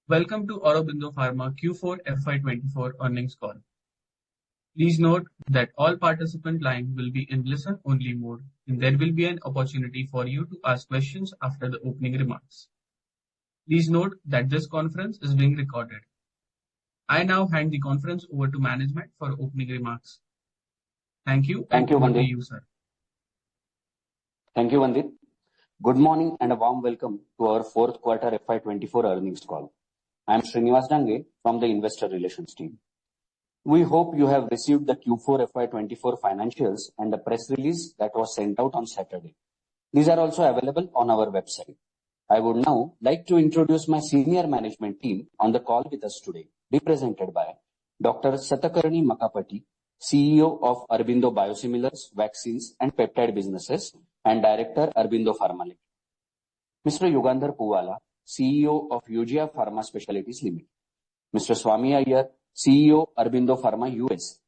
Welcome to Aurobindo Pharma Q4 FY24 earnings call. Please note that all participant line will be in listen-only mode, and there will be an opportunity for you to ask questions after the opening remarks. Please note that this conference is being recorded. I now hand the conference over to management for opening remarks. Thank you, Thank you, over to Vandit. you, sir. Thank you, Vandit. Good morning and a warm welcome to our fourth quarter FY24 earnings call. I am Srinivas Dange from the Investor Relations team. We hope you have received the Q4 FY24 financials and the press release that was sent out on Saturday. These are also available on our website. I would now like to introduce my senior management team on the call with us today, represented by Dr. Satakarni Makapati, CEO of Aurobindo Biosimilars, Vaccines and Peptide Businesses and Director, Aurobindo Pharma Ltd. Mr. Yugandhar Puvvala, CEO of Eugia Pharma Specialties Limited. Mr. Swami Iyer, CEO, Aurobindo Pharma US.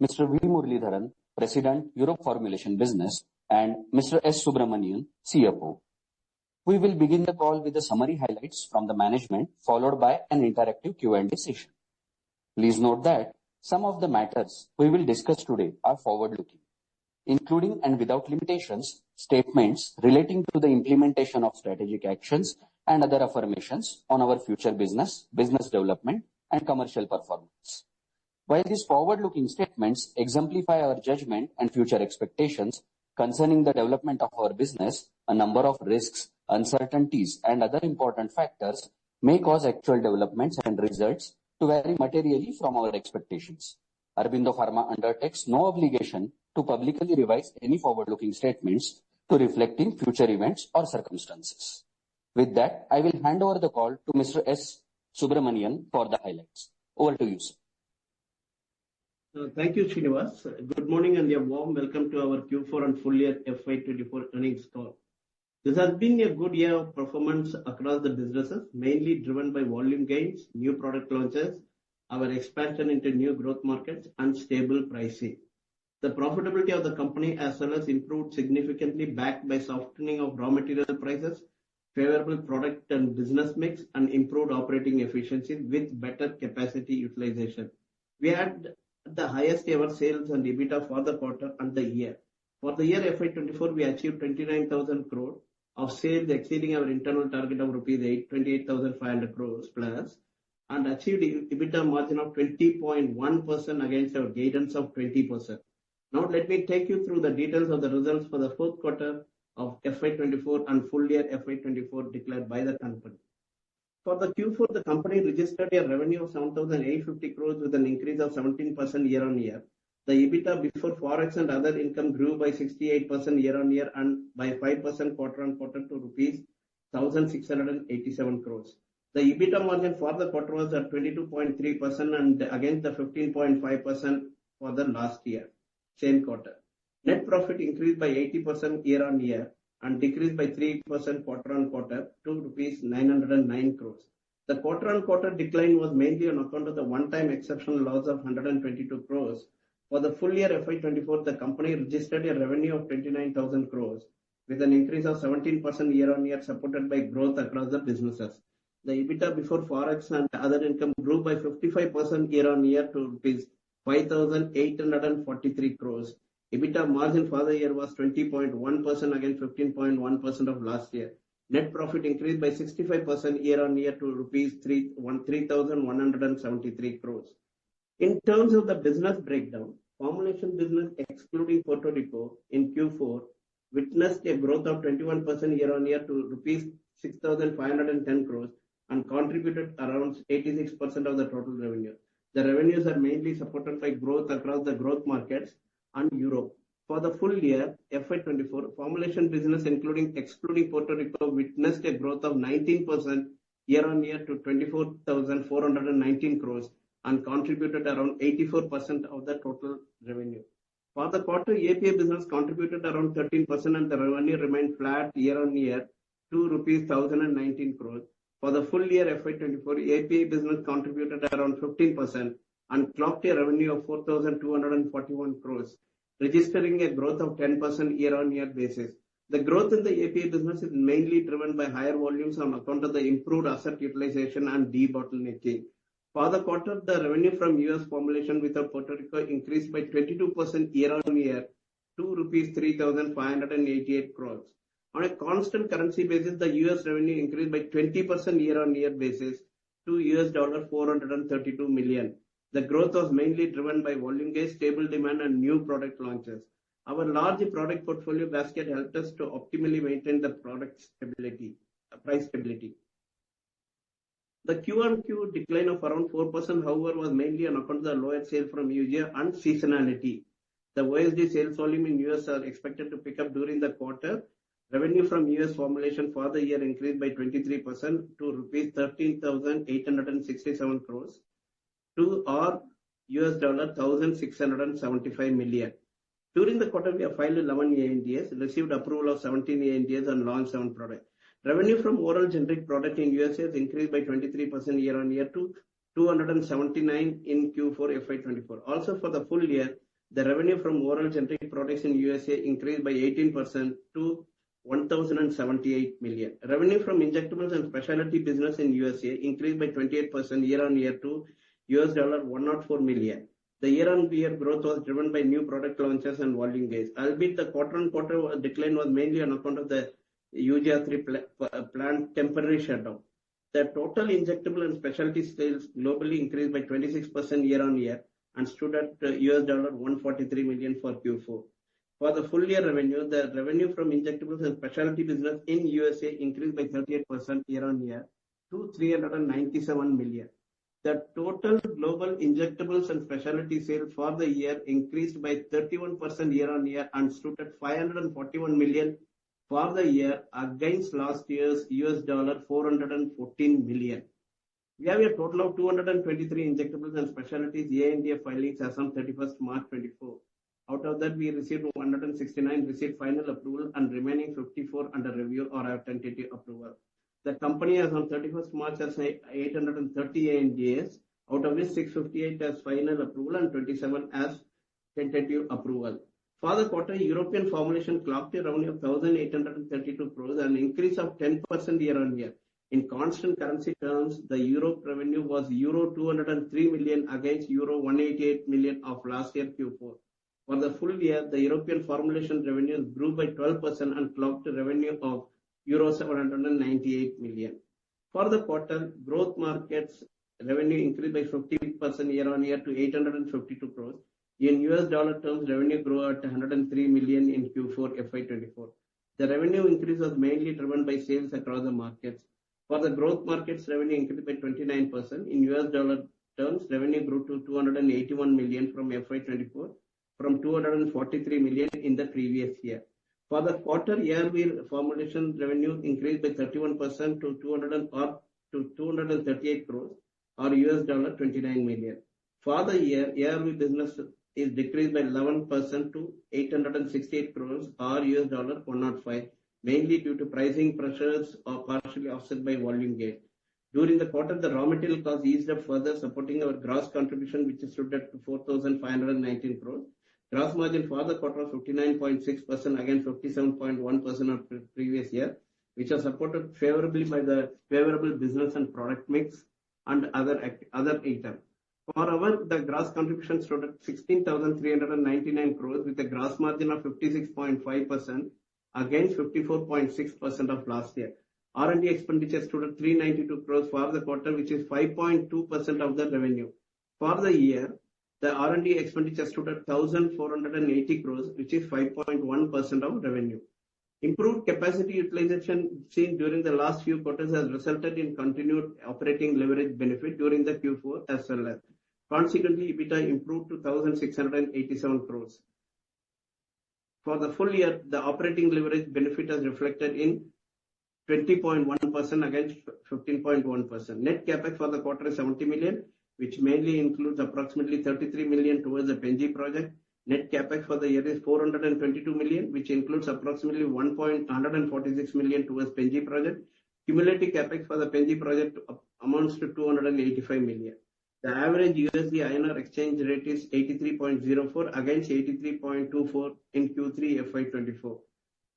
Mr. V. Muralidharan, President, Europe Formulation Business, and Mr. S. Subramanian, CFO. We will begin the call with the summary highlights from the management, followed by an interactive Q&A session. Please note that some of the matters we will discuss today are forward-looking, including and without limitations, statements relating to the implementation of strategic actions and other affirmations on our future business development, and commercial performance. While these forward-looking statements exemplify our judgment and future expectations concerning the development of our business, a number of risks, uncertainties, and other important factors may cause actual developments and results to vary materially from our expectations. Aurobindo Pharma undertakes no obligation to publicly revise any forward-looking statements to reflecting future events or circumstances. With that, I will hand over the call to Mr. S. Subramanian for the highlights. Over to you, sir. Thank you, Srinivas. Good morning and a warm welcome to our Q4 and full year FY24 earnings call. This has been a good year of performance across the businesses, mainly driven by volume gains, new product launches, our expansion into new growth markets, and stable pricing. The profitability of the company as well as improved significantly, backed by softening of raw material prices, favorable product and business mix, and improved operating efficiency with better capacity utilization. We had the highest ever sales and EBITDA for the quarter and the year. For the year FY24, we achieved 29,000 crore of sales, exceeding our internal target of rupees 28,500 crores plus, and achieved EBITDA margin of 20.1% against our guidance of 20%. Now let me take you through the details of the results for the fourth quarter of FY24 and full year FY24 declared by the company. For the Q4, the company registered a revenue of 7,850 crores with an increase of 17% year-on-year. The EBITDA before Forex and other income grew by 68% year-on-year and by 5% quarter-on-quarter to rupees 1,687 crores. The EBITDA margin for the quarter was at 22.3% and against the 15.5% for the last year, same quarter. Net profit increased by 80% year-on-year and decreased by 3% quarter-on-quarter to rupees 909 crores. The quarter-on-quarter decline was mainly on account of the one-time exceptional loss of 122 crores. For the full year FY24, the company registered a revenue of 29,000 crores with an increase of 17% year-on-year, supported by growth across the businesses. The EBITDA before Forex and other income grew by 55% year-on-year to rupees 5,843 crores. EBITDA margin for the year was 20.1% against 15.1% of last year. Net profit increased by 65% year-on-year to rupees 3,173 crores. In terms of the business breakdown, formulation business excluding Puerto Rico in Q4 witnessed a growth of 21% year-on-year to rupees 6,510 crores and contributed around 86% of the total revenue. The revenues are mainly supported by growth across the growth markets and Europe. For the full year FY24, formulation business excluding Puerto Rico witnessed a growth of 19% year-on-year to 24,419 crores and contributed around 84% of the total revenue. For the quarter, API business contributed around 13% and the revenue remained flat year-on-year to rupees 1,019 crores. For the full year FY24, API business contributed around 15% and clocked a revenue of 4,241 crores, registering a growth of 10% year-on-year basis. The growth in the API business is mainly driven by higher volumes on account of the improved asset utilization and debottlenecking. For the quarter, the revenue from US formulation without Puerto Rico increased by 22% year-on-year to rupees 3,588 crores. On a constant currency basis, the US revenue increased by 20% year-on-year basis to $432 million. The growth was mainly driven by volume gains, stable demand, and new product launches. Our large product portfolio basket helped us to optimally maintain the product stability, price stability. The Q-on-Q decline of around 4%, however, was mainly on account of the lower sales from UGA and seasonality. The OSD sales volume in US are expected to pick up during the quarter. Revenue from US formulation for the year increased by 23% to rupees 13,867 crores to $1,675 million. During the quarter, we have filed 11 ANDAs, received approval of 17 ANDAs, and launched 7 products. Revenue from oral generic product in USA has increased by 23% year-on-year to 279 in Q4 FY24. Also, for the full year, the revenue from oral generic products in USA increased by 18% to 1,078 million. Revenue from injectables and specialty business in USA increased by 28% year-on-year to $104 million. The year-on-year growth was driven by new product launches and volume gains. Albeit the quarter-on-quarter decline was mainly on account of the UGA 3 plant temporary shutdown. The total injectable and specialty sales globally increased by 26% year-on-year and stood at $143 million for Q4. For the full year revenue, the revenue from injectables and specialty business in USA increased by 38% year-on-year to $397 million. The total global injectables and specialty sales for the year increased by 31% year-on-year and stood at $541 million for the year against last year's $414 million. We have a total of 223 injectables and specialties ANDA filings as on 31st March 24. Out of that, we received 169 received final approval and remaining 54 under review or have tentative approval. The company as on 31st March has 830 ANDAs, out of which 658 has final approval and 27 as tentative approval. For the quarter, European formulation clocked a revenue of 1,832 crores, an increase of 10% year-on-year. In constant currency terms, the Europe revenue was euro 203 million against euro 188 million of last year Q4. For the full year, the European formulation revenue grew by 12% and clocked a revenue of euro 798 million. For the quarter, growth markets revenue increased by 50% year-on-year to 852 crores. In US dollar terms, revenue grew at 103 million in Q4 FY24. The revenue increase was mainly driven by sales across the markets. For the growth markets, revenue increased by 29%. In US dollar terms, revenue grew to 281 million from FY24 from 243 million in the previous year. For the quarter, ARV formulation revenue increased by 31% to 238 crores or $29 million. For the year, ARV business is decreased by 11% to 868 crores or $105, mainly due to pricing pressures or partially offset by volume gain. During the quarter, the raw material cost eased up further, supporting our gross contribution, which stood at 4,519 crores. Gross margin for the quarter was 59.6% against 57.1% of the previous year, which was supported favorably by the favorable business and product mix and other items. Moreover, the gross contribution stood at 16,399 crores with a gross margin of 56.5% against 54.6% of last year. R&D expenditure stood at 392 crores for the quarter, which is 5.2% of the revenue. For the year, the R&D expenditure stood at 1,480 crores, which is 5.1% of revenue. Improved capacity utilization seen during the last few quarters has resulted in continued operating leverage benefit during the Q4 as well as. Consequently, EBITDA improved to 1,687 crores. For the full year, the operating leverage benefit has reflected in 20.1% against 15.1%. Net capex for the quarter is 70 million, which mainly includes approximately 33 million towards the Penji project. Net capex for the year is 422 million, which includes approximately 146 million towards Penji project. Cumulative capex for the Penji project amounts to 285 million. The average USD INR exchange rate is 83.04 against 83.24 in Q3 FY24.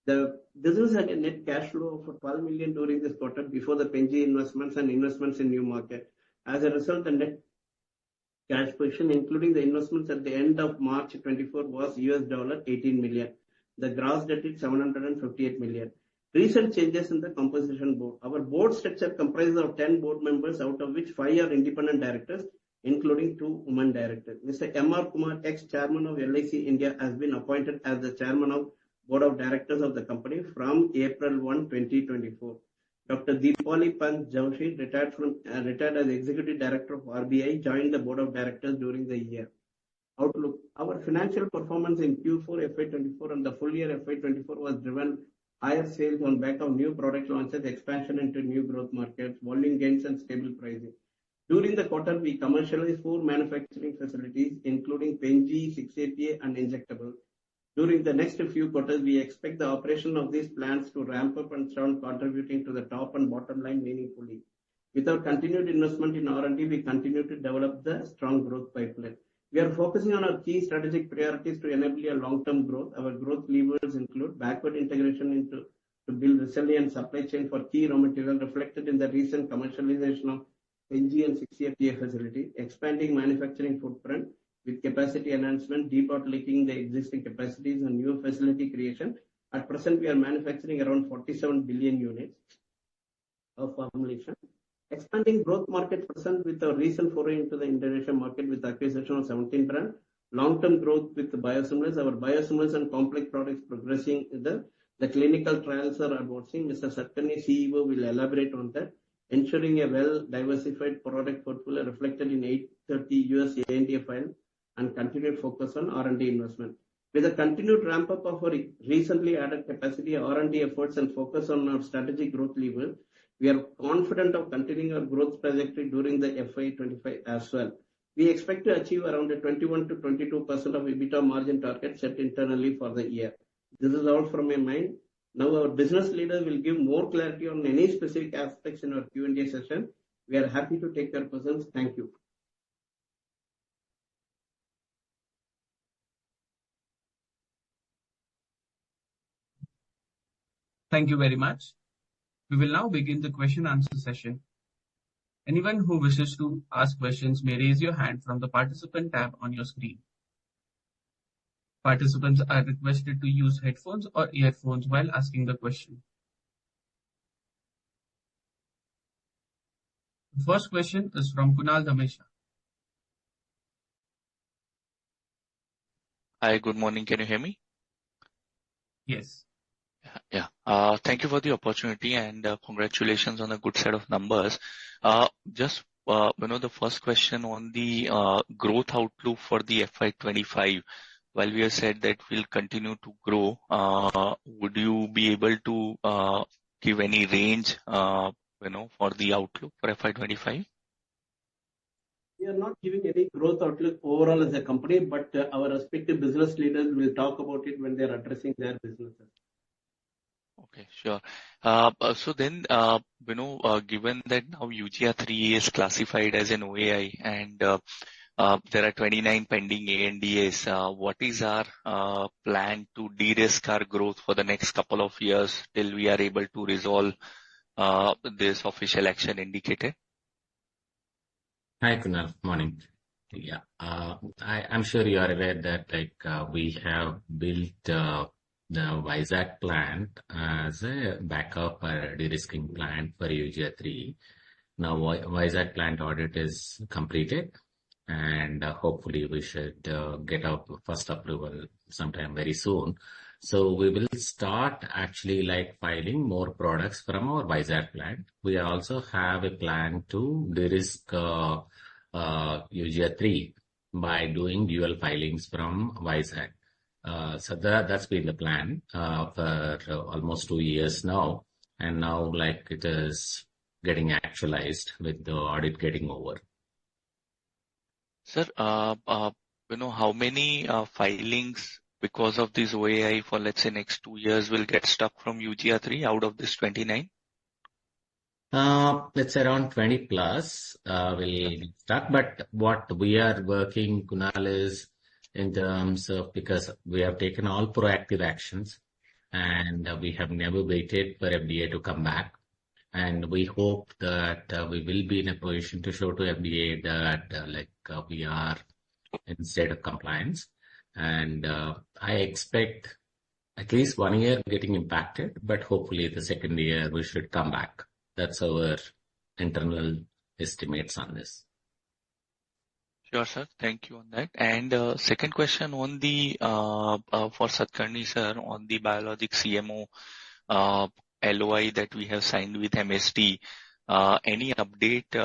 The business had a net cash flow of 12 million during this quarter before the Pen G investments and investments in new market. As a result, the net cash position, including the investments at the end of March 24, was $18 million. The gross debt is 758 million. Recent changes in the composition board. Our board structure comprises of 10 board members, out of which 5 are independent directors, including 2 women directors. Mr. M.R. Kumar, ex-chairman of LIC India, has been appointed as the chairman of board of directors of the company from April 1, 2024. Dr. Deepali Pant Joshi, retired as executive director of RBI, joined the board of directors during the year. Outlook. Our financial performance in Q4 FY24 and the full year FY24 was driven higher sales on back of new product launches, expansion into new growth markets, volume gains and stable pricing. During the quarter, we commercialized 4 manufacturing facilities, including Pen G, 6-APA and injectable. During the next few quarters, we expect the operation of these plants to ramp up and start contributing to the top and bottom line meaningfully. With our continued investment in R&D, we continue to develop the strong growth pipeline. We are focusing on our key strategic priorities to enable a long-term growth. Our growth levers include backward integration to build resilient supply chain for key raw material, reflected in the recent commercialization of Pen G and 6-APA facility, expanding manufacturing footprint with capacity enhancement, debottlenecking the existing capacities and new facility creation. At present, we are manufacturing around 47 billion units of formulation. Expanding growth market present with our recent foray into the Indonesia market with acquisition of 17 brand. Long-term growth with the biosimilars. Our biosimilars and complex products progressing. The clinical trials are advancing. Mr. Satkani, CEO, will elaborate on that. Ensuring a well-diversified product portfolio reflected in 830 US ANDA file and continued focus on R&D investment. With the continued ramp-up of our recently added capacity, R&D efforts and focus on our strategic growth lever, we are confident of continuing our growth trajectory during the FY25 as well. We expect to achieve around a 21 to 22% of EBITDA margin target set internally for the year. This is all from my mind. Now our business leaders will give more clarity on any specific aspects in our Q&A session. We are happy to take your questions. Thank you. Thank you very much. We will now begin the question answer session. Anyone who wishes to ask questions may raise your hand from the participant tab on your screen. Participants are requested to use headphones or earphones while asking the question. The first question is from Kunal Dhamesha. Hi, good morning. Can you hear me? Yes. Yeah. Thank you for the opportunity and congratulations on a good set of numbers. Just the first question on the growth outlook for the FY25. While we have said that we'll continue to grow, would you be able to give any range, for the outlook for FY25? We are not giving any growth outlook overall as a company, but our respective business leaders will talk about it when they are addressing their businesses. Okay, sure. So then, given that now UGR3 is classified as an OAI and there are 29 pending ANDAs, what is our plan to de-risk our growth for the next couple of years till we are able to resolve this official action indicated? Hi, Kunal. Morning. Yeah, I'm sure you are aware that we have built the Vizag plant as a backup de-risking plant for UGR3. Now, Vizag plant audit is completed, and hopefully we should get our first approval sometime very soon. So we will start actually filing more products from our Vizag plant. We also have a plan to de-risk UGR3 by doing dual filings from Vizag. So that's been the plan for almost 2 years now, and now it is getting actualized with the audit getting over. Sir, how many filings because of this OAI for let's say next 2 years will get stuck from UGR3 out of this 29? It's around 20 plus will be stuck, but what we are working, Kunal, is in terms of, because we have taken all proactive actions and we have never waited for FDA to come back. And we hope that we will be in a position to show to FDA that we are in state of compliance. And I expect at least 1 year getting impacted, but hopefully the second year we should come back. That's our internal estimates on this. Sure, sir. Thank you on that. And second question on the for Satkarni sir on the biologic CMO LOI that we have signed with MSD. Any update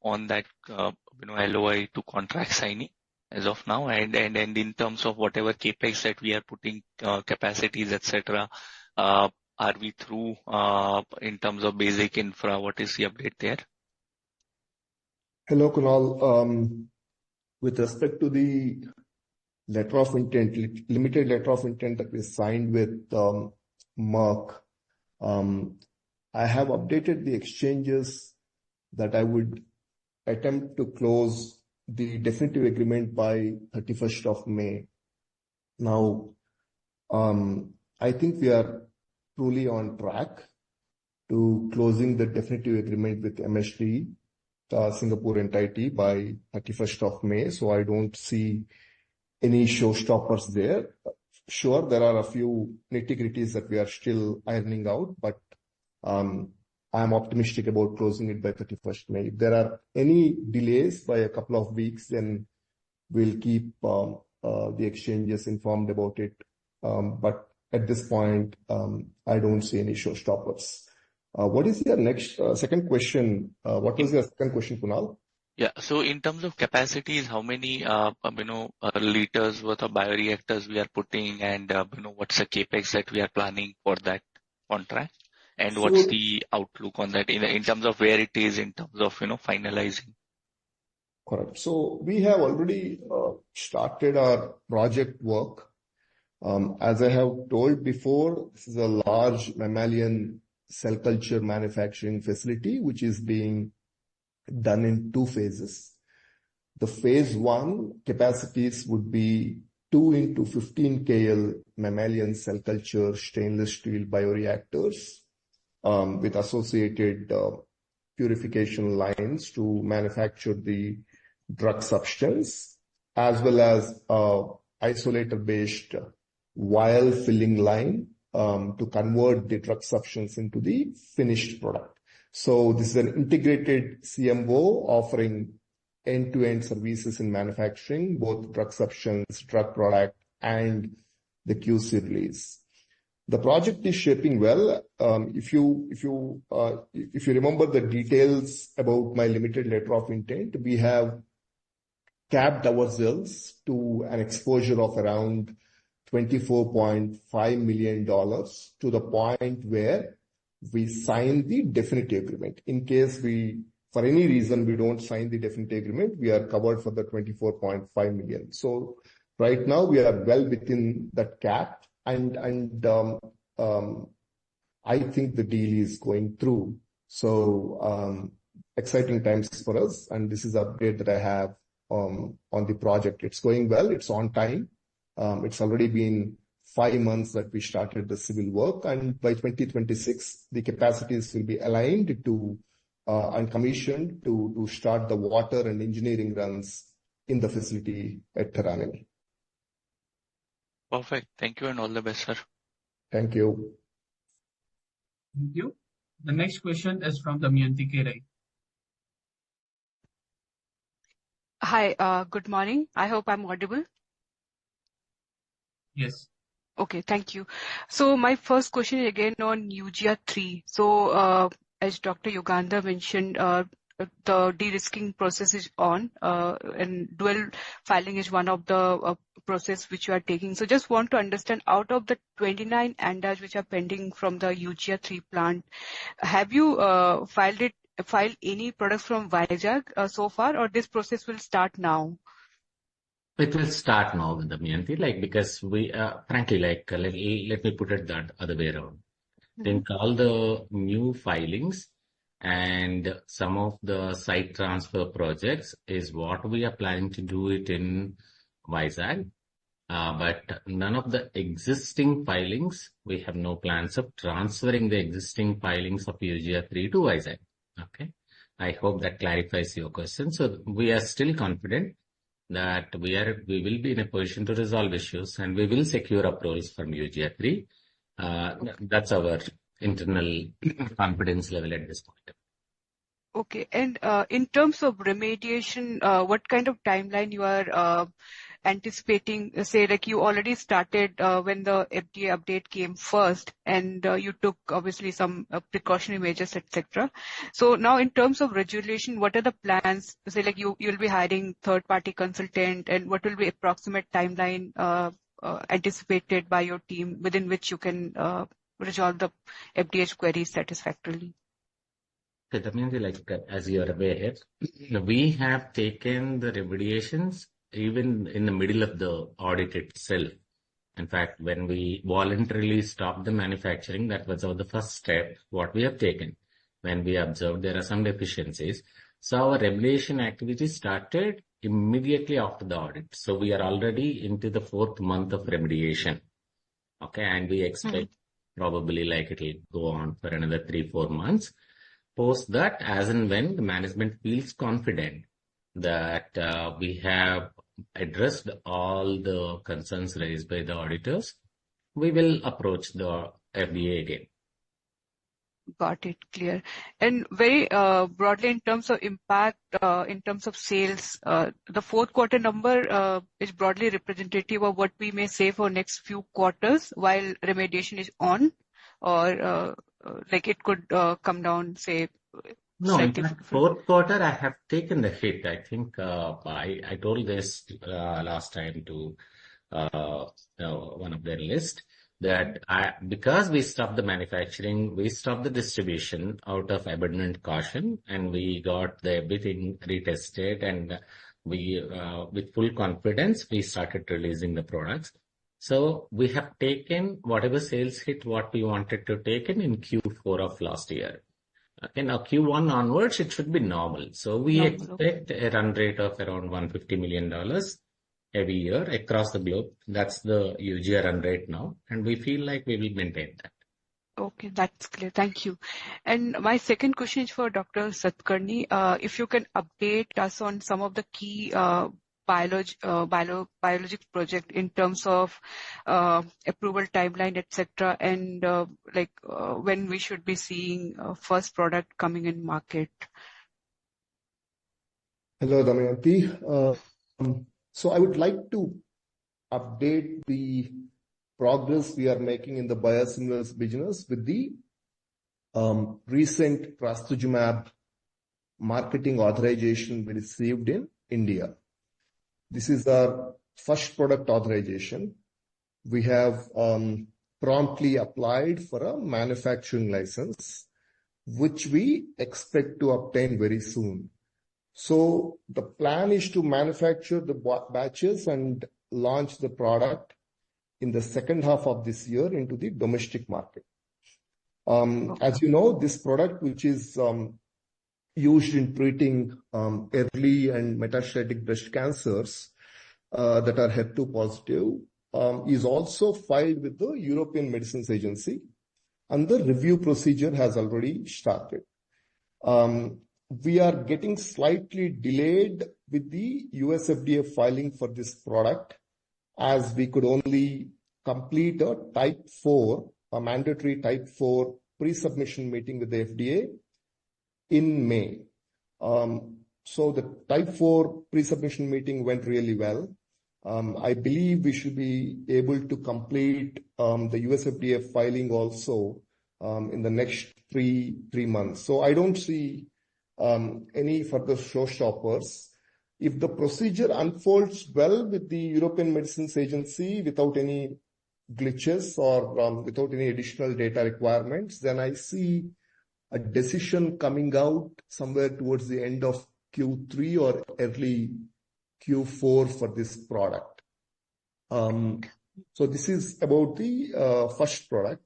on that LOI to contract signing as of now, and in terms of whatever capex that we are putting, capacities, etc. Are we through in terms of basic infra? What is the update there? Hello, Kunal. With respect to the letter of intent, limited letter of intent that we signed with Merck, I have updated the exchanges that I would attempt to close the definitive agreement by 31st of May. Now, I think we are truly on track to closing the definitive agreement with MSD, Singapore entity, by 31st of May. So I don't see any showstoppers there. Sure, there are a few nitty-gritties that we are still ironing out, but I'm optimistic about closing it by 31st May. If there are any delays by a couple of weeks, then we'll keep the exchanges informed about it. But at this point, I don't see any showstoppers. What is your next second question? What was your second question, Kunal? Yeah. So in terms of capacities, how many liters worth of bioreactors we are putting, and what's the capex that we are planning for that contract, and what's the outlook on that in terms of where it is in terms of finalizing? Correct. So we have already started our project work. As I have told before, this is a large mammalian cell culture manufacturing facility, which is being done in 2 phases. The phase 1 capacities would be 2 into 15 KL mammalian cell culture stainless steel bioreactors with associated purification lines to manufacture the drug substance, as well as isolator-based vial filling line to convert the drug substance into the finished product. So this is an integrated CMO offering end-to-end services in manufacturing, both drug substance, drug product, and the QC release. The project is shaping well. If you remember the details about my limited letter of intent, we have capped ourselves to an exposure of around $24.5 million to the point where we sign the definitive agreement. In case for any reason, we don't sign the definitive agreement, we are covered for the 24.5 million. So right now we are well within that cap, and I think the deal is going through. So exciting times for us, and this is the update that I have on the project. It's going well. It's on time. It's already been 5 months that we started the civil work, and by 2026, the capacities will be aligned to and commissioned to start the water and engineering runs in the facility at Taranani. Perfect. Thank you and all the best, sir. Thank you. Thank you. The next question is from Damayanti Kerai. Hi, good morning. I hope I'm audible. Yes. Okay, thank you. So my first question is again on UGR 3. So as Dr. Yugandhar mentioned, the de-risking process is on, and dual filing is one of the process which you are taking. So just want to understand, out of the 29 ANDAs which are pending from the UGR 3 plant, have you filed any products from Vizag so far, or this process will start now? It will start now, Damayanti, because we, frankly, let me put it that other way around. Then all the new filings and some of the site transfer projects is what we are planning to do it in Vizag. But none of the existing filings, we have no plans of transferring the existing filings of UGR3 to Vizag. Okay. I hope that clarifies your question. So we are still confident that we will be in a position to resolve issues and we will secure approvals from UGR3. That's our internal confidence level at this point. Okay. And in terms of remediation, what kind of timeline you are anticipating? Say, like you already started when the FDA update came first, and you took obviously some precautionary measures, etc. So now, in terms of regulation, what are the plans? Say, like you'll be hiring third-party consultant, and what will be approximate timeline anticipated by your team within which you can resolve the FDA's queries satisfactorily? Damayanti, like as you are aware, we have taken the remediations even in the middle of the audit itself. In fact, when we voluntarily stopped the manufacturing, that was the first step, what we have taken. When we observed there are some deficiencies. So our remediation activity started immediately after the audit. So we are already into the 4th month of remediation. Okay, and we expect probably like it will go on for another 3-4 months. Post that, as and when the management feels confident that we have addressed all the concerns raised by the auditors, we will approach the FDA again. Got it, clear. And very broadly in terms of impact, in terms of sales, the 4th quarter number is broadly representative of what we may say for next few quarters while remediation is on, or like it could come down, say. No, in fact, 4th quarter, I have taken the hit. I think I told this last time to one of their list that because we stopped the manufacturing, we stopped the distribution out of abundant caution, and we got everything retested, and we with full confidence we started releasing the products. So we have taken whatever sales hit what we wanted to take in Q4 of last year. Okay, now Q1 onwards, it should be normal. So we expect a run rate of around $150 million every year across the globe. That's the UGR run rate now, and we feel like we will maintain that. Okay, that's clear. Thank you. And my second question is for Dr. Satakarni. If you can update us on some of the key biologics project in terms of approval timeline, etc., and like when we should be seeing first product coming in market. Hello, Damayanti. So I would like to update the progress we are making in the biosimilars business with the recent trastuzumab marketing authorization we received in India. This is our first product authorization. We have promptly applied for a manufacturing license, which we expect to obtain very soon. So the plan is to manufacture the batches and launch the product in the second half of this year into the domestic market. As you know, this product, which is used in treating early and metastatic breast cancers that are HER2 positive, is also filed with the European Medicines Agency, and the review procedure has already started. We are getting slightly delayed with the US FDA filing for this product, as we could only complete a Type 4, a mandatory Type 4 pre-submission meeting with the FDA in May. So the Type 4 pre-submission meeting went really well. I believe we should be able to complete the US FDA filing also in the next three months. So I don't see any further showstoppers. If the procedure unfolds well with the European Medicines Agency without any glitches or without any additional data requirements, then I see a decision coming out somewhere towards the end of Q3 or early Q4 for this product. So this is about the first product.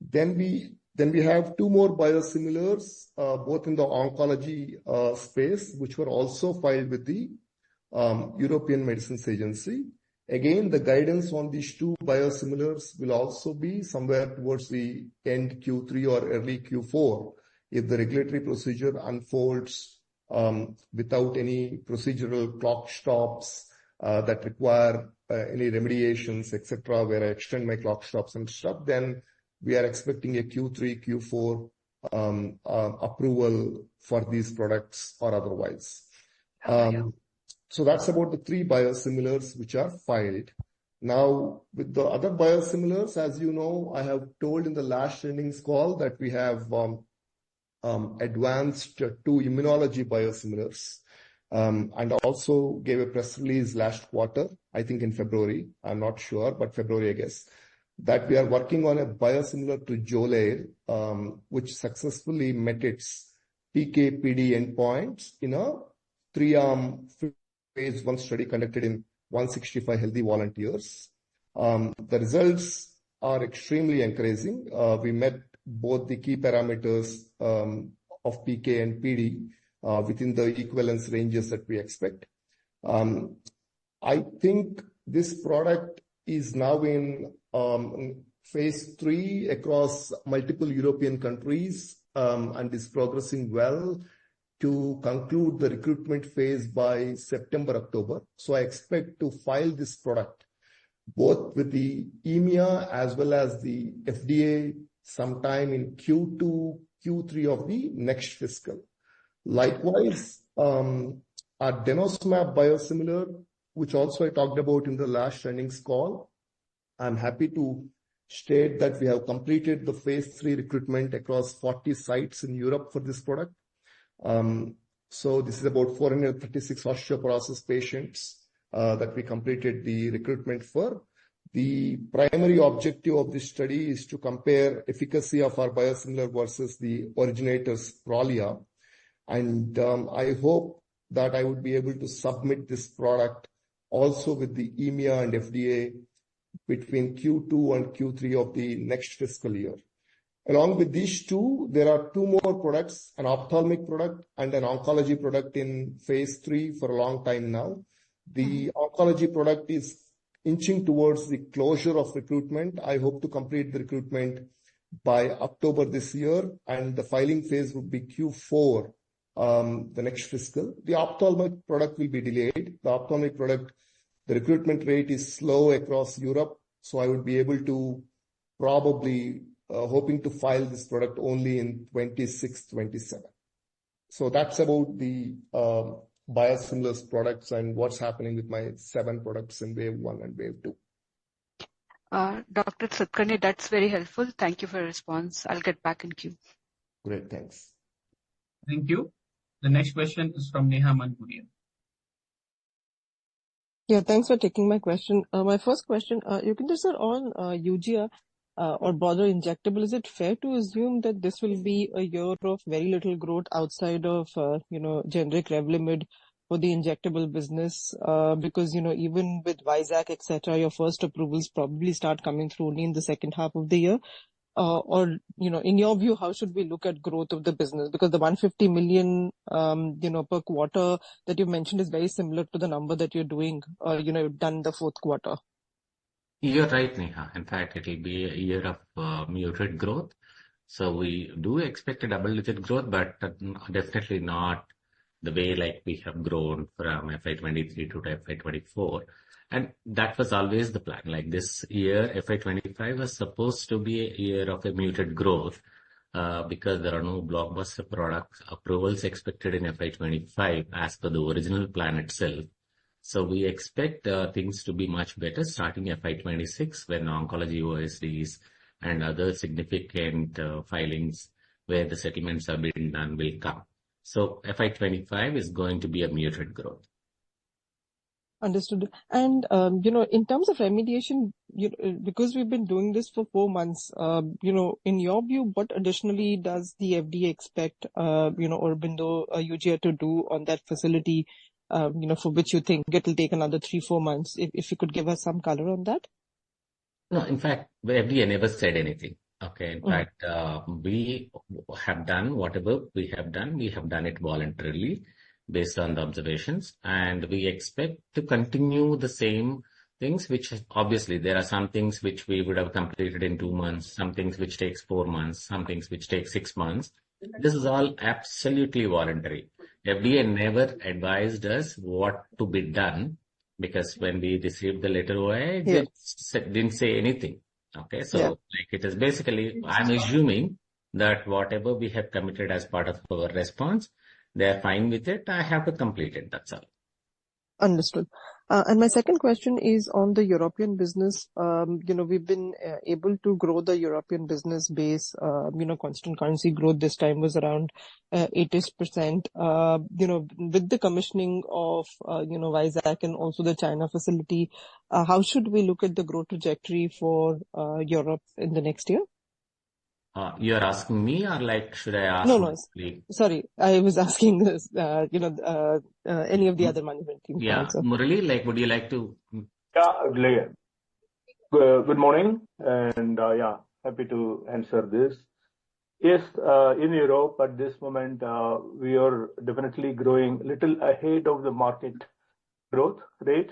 Then we have two more biosimilars, both in the oncology space, which were also filed with the European Medicines Agency. Again, the guidance on these two biosimilars will also be somewhere towards the end Q3 or early Q4 if the regulatory procedure unfolds without any procedural clock stops that require any remediations, etc., where I extend my clock stops and stuff, then we are expecting a Q3, Q4 approval for these products or otherwise. So that's about the three biosimilars which are filed. Now, with the other biosimilars, as you know, I have told in the last earnings call that we have advanced two immunology biosimilars, and also gave a press release last quarter, I think in February, I'm not sure, but February, I guess, that we are working on a biosimilar to Xolair, which successfully met its PK/PD endpoints in a 3-arm phase 1 study conducted in 165 healthy volunteers. The results are extremely encouraging. We met both the key parameters of PK and PD within the equivalence ranges that we expect. I think this product is now in phase 3 across multiple European countries and is progressing well to conclude the recruitment phase by September, October. So I expect to file this product both with the EMEA as well as the FDA sometime in Q2, Q3 of the next fiscal. Likewise, our denosumab biosimilar, which also I talked about in the last earnings call, I'm happy to state that we have completed the phase 3 recruitment across 40 sites in Europe for this product. So this is about 436 osteoporosis patients that we completed the recruitment for. The primary objective of this study is to compare efficacy of our biosimilar versus the originator's Prolia. And I hope that I would be able to submit this product also with the EMEA and FDA between Q2 and Q3 of the next fiscal year. Along with these two, there are two more products, an ophthalmic product and an oncology product in phase 3 for a long time now. The oncology product is inching towards the closure of recruitment. I hope to complete the recruitment by October this year, and the filing phase would be Q4 the next fiscal. The ophthalmic product will be delayed. The ophthalmic product, the recruitment rate is slow across Europe, so I would be able to probably hoping to file this product only in 26-27. So that's about the biosimilars products and what's happening with my 7 products in wave 1 and wave 2. Dr. Satakarni, that's very helpful. Thank you for your response. I'll get back in queue. Great, thanks. Thank you. The next question is from Neha Manpuria. Yeah, thanks for taking my question. My first question, Yugandhar sir, on Eugia or broader injectable, is it fair to assume that this will be a year of very little growth outside of, generic Revlimid for the injectable business? Because, even with Vizag, etc., your first approvals probably start coming through only in the second half of the year. Or, in your view, how should we look at growth of the business? Because the 150 million, per quarter that you mentioned is very similar to the number that you're doing, you've done the fourth quarter. You're right, Neha. In fact, it will be a year of muted growth. So we do expect a double-digit growth, but definitely not the way like we have grown from FY23 to FY24. And that was always the plan. Like this year, FY25 was supposed to be a year of a muted growth because there are no blockbuster product approvals expected in FY25 as per the original plan itself. So we expect things to be much better starting FY26 when oncology OSDs and other significant filings where the settlements have been done will come. So FY25 is going to be a muted growth. Understood. And, in terms of remediation, because we've been doing this for 4 months, in your view, what additionally does the FDA expect, Aurobindo Eugia to do on that facility, for which you think it will take another 3-4 months? If you could give us some color on that. No, in fact, the FDA never said anything. Okay. In fact, we have done whatever we have done it voluntarily based on the observations, and we expect to continue the same things which obviously there are some things which we would have completed in 2 months, some things which takes 4 months, some things which take 6 months. This is all absolutely voluntary. FDA never advised us what to be done, because when we received the letter OI, they didn't say anything. Okay, so like it is basically, I'm assuming that whatever we have committed as part of our response, they are fine with it. I have to complete it. That's all. Understood. And my second question is on the European business. We've been able to grow the European business base. Constant currency growth this time was around 80%. With the commissioning of, Vizag and also the China facility, how should we look at the growth trajectory for Europe in the next year? You're asking me, or like, should I ask? No. Sorry, I was asking this, any of the other management team. Yeah, Murali, like, would you like to? Yeah, good morning, and happy to answer this. Yes, in Europe at this moment, we are definitely growing little ahead of the market growth rate,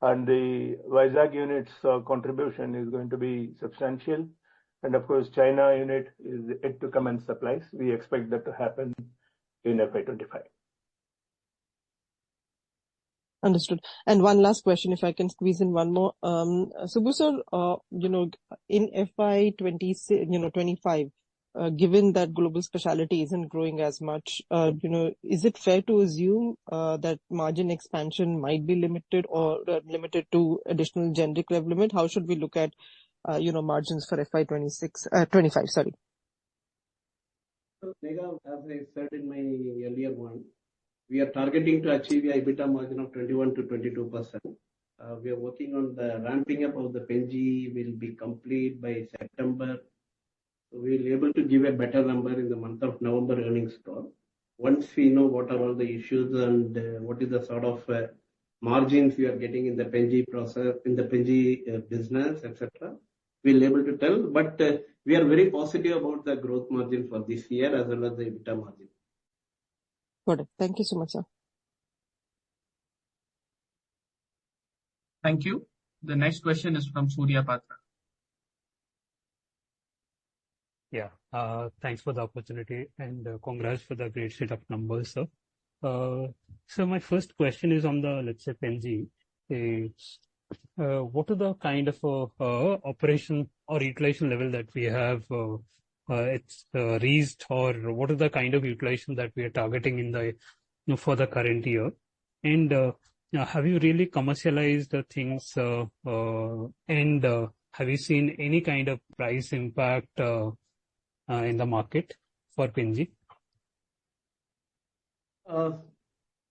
and the Vizag unit's contribution is going to be substantial. And of course, China unit is yet to come and supplies. We expect that to happen in FY25. Understood. And one last question, if I can squeeze in one more. Subbu sir, in FY25, given that global specialty isn't growing as much, is it fair to assume that margin expansion might be limited or limited to additional generic Revlimid? How should we look at margins for FY25, sorry. So, Megha, as I said in my earlier one, we are targeting to achieve a EBITDA margin of 21 to 22%. We are working on the ramping up of the Pen-G will be complete by September. So we will be able to give a better number in the month of November earnings call. Once we know what are all the issues and what is the sort of margins we are getting in the Pen-G process, in the Pen-G business, etc., we'll be able to tell. But we are very positive about the growth margin for this year as well as the EBITDA margin. Got it. Thank you so much, sir. Thank you. The next question is from Surya Patra. Yeah, thanks for the opportunity and congrats for the great set of numbers, sir. So my first question is on the, let's say, Pen-G. What are the kind of operation or utilization level that we have it's reached, or what is the kind of utilization that we are targeting in the for the current year? And have you really commercialized the things and have you seen any kind of price impact in the market for Pen-G?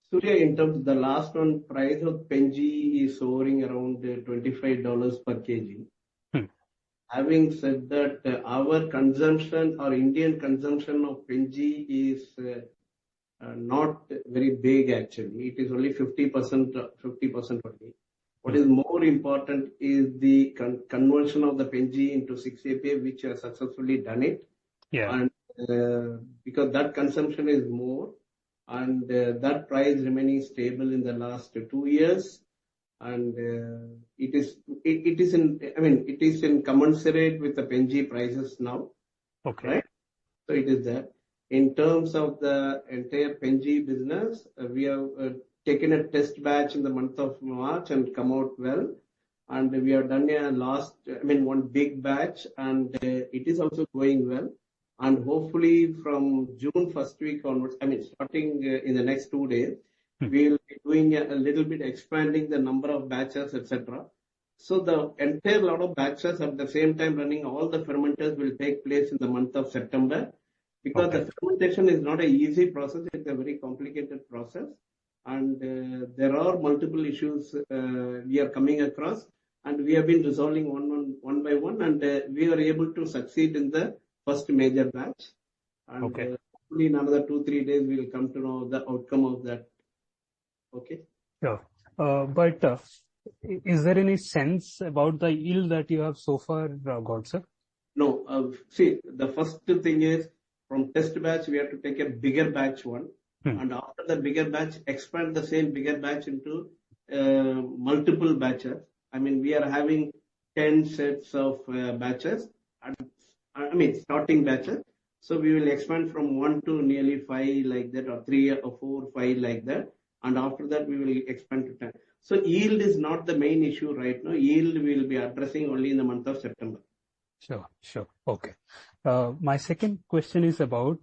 Surya, in terms of the last one, price of Pen-G is soaring around $25 per kg. Having said that, our consumption, our Indian consumption of Pen-G is not very big actually. It is only 50% only. What is more important is the conversion of the Pen-G into 6-APA, which has successfully done it. Yeah. And because that consumption is more, and that price remaining stable in the last 2 years, and it is in commensurate with the Pen-G prices now. Okay. Right? So it is there. In terms of the entire Pen-G business, we have taken a test batch in the month of March and come out well. And we have done one big batch, and it is also going well. And hopefully from June first week onwards, starting in the next 2 days, we'll be doing a little bit expanding the number of batches, etc. So the entire lot of batches at the same time running, all the fermenters will take place in the month of September. Because the fermentation is not an easy process, it's a very complicated process. And there are multiple issues we are coming across, and we have been resolving one by one, and we are able to succeed in the first major batch. And hopefully in another 2-3 days, we will come to know the outcome of that. Okay? Sure. But is there any sense about the yield that you have so far got, sir? No. See, the first thing is, from test batch, we have to take a bigger batch one. And after the bigger batch, expand the same bigger batch into multiple batches. I mean, we are having 10 sets of batches, starting batches. So we will expand from 1 to nearly 5 like that, or 3 or 4, 5 like that. And after that, we will expand to 10. So yield is not the main issue right now. Yield we will be addressing only in the month of September. Sure. Okay. My second question is about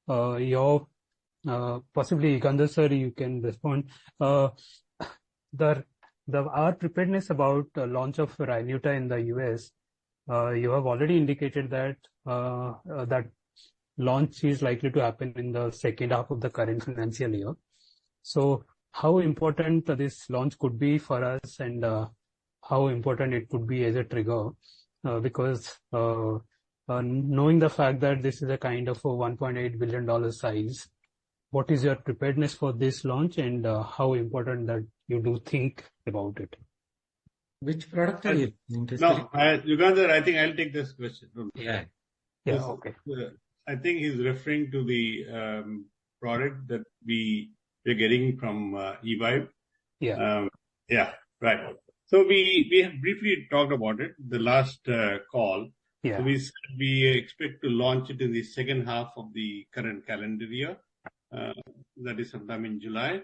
your possibly Yugandhar sir, you can respond. Our preparedness about launch of Rynuta in the US. You have already indicated that that launch is likely to happen in the second half of the current financial year. So, how important this launch could be for us, and how important it could be as a trigger, because knowing the fact that this is a kind of a $1.8 billion size, what is your preparedness for this launch, and how important that you do think about it? Which product are you interested in? Yugandhar, I think I'll take this question. Yeah, okay. I think he's referring to the product that we're getting from eVibe. Right. So we have briefly talked about it the last call. Yeah. So we expect to launch it in the second half of the current calendar year. That is sometime in July.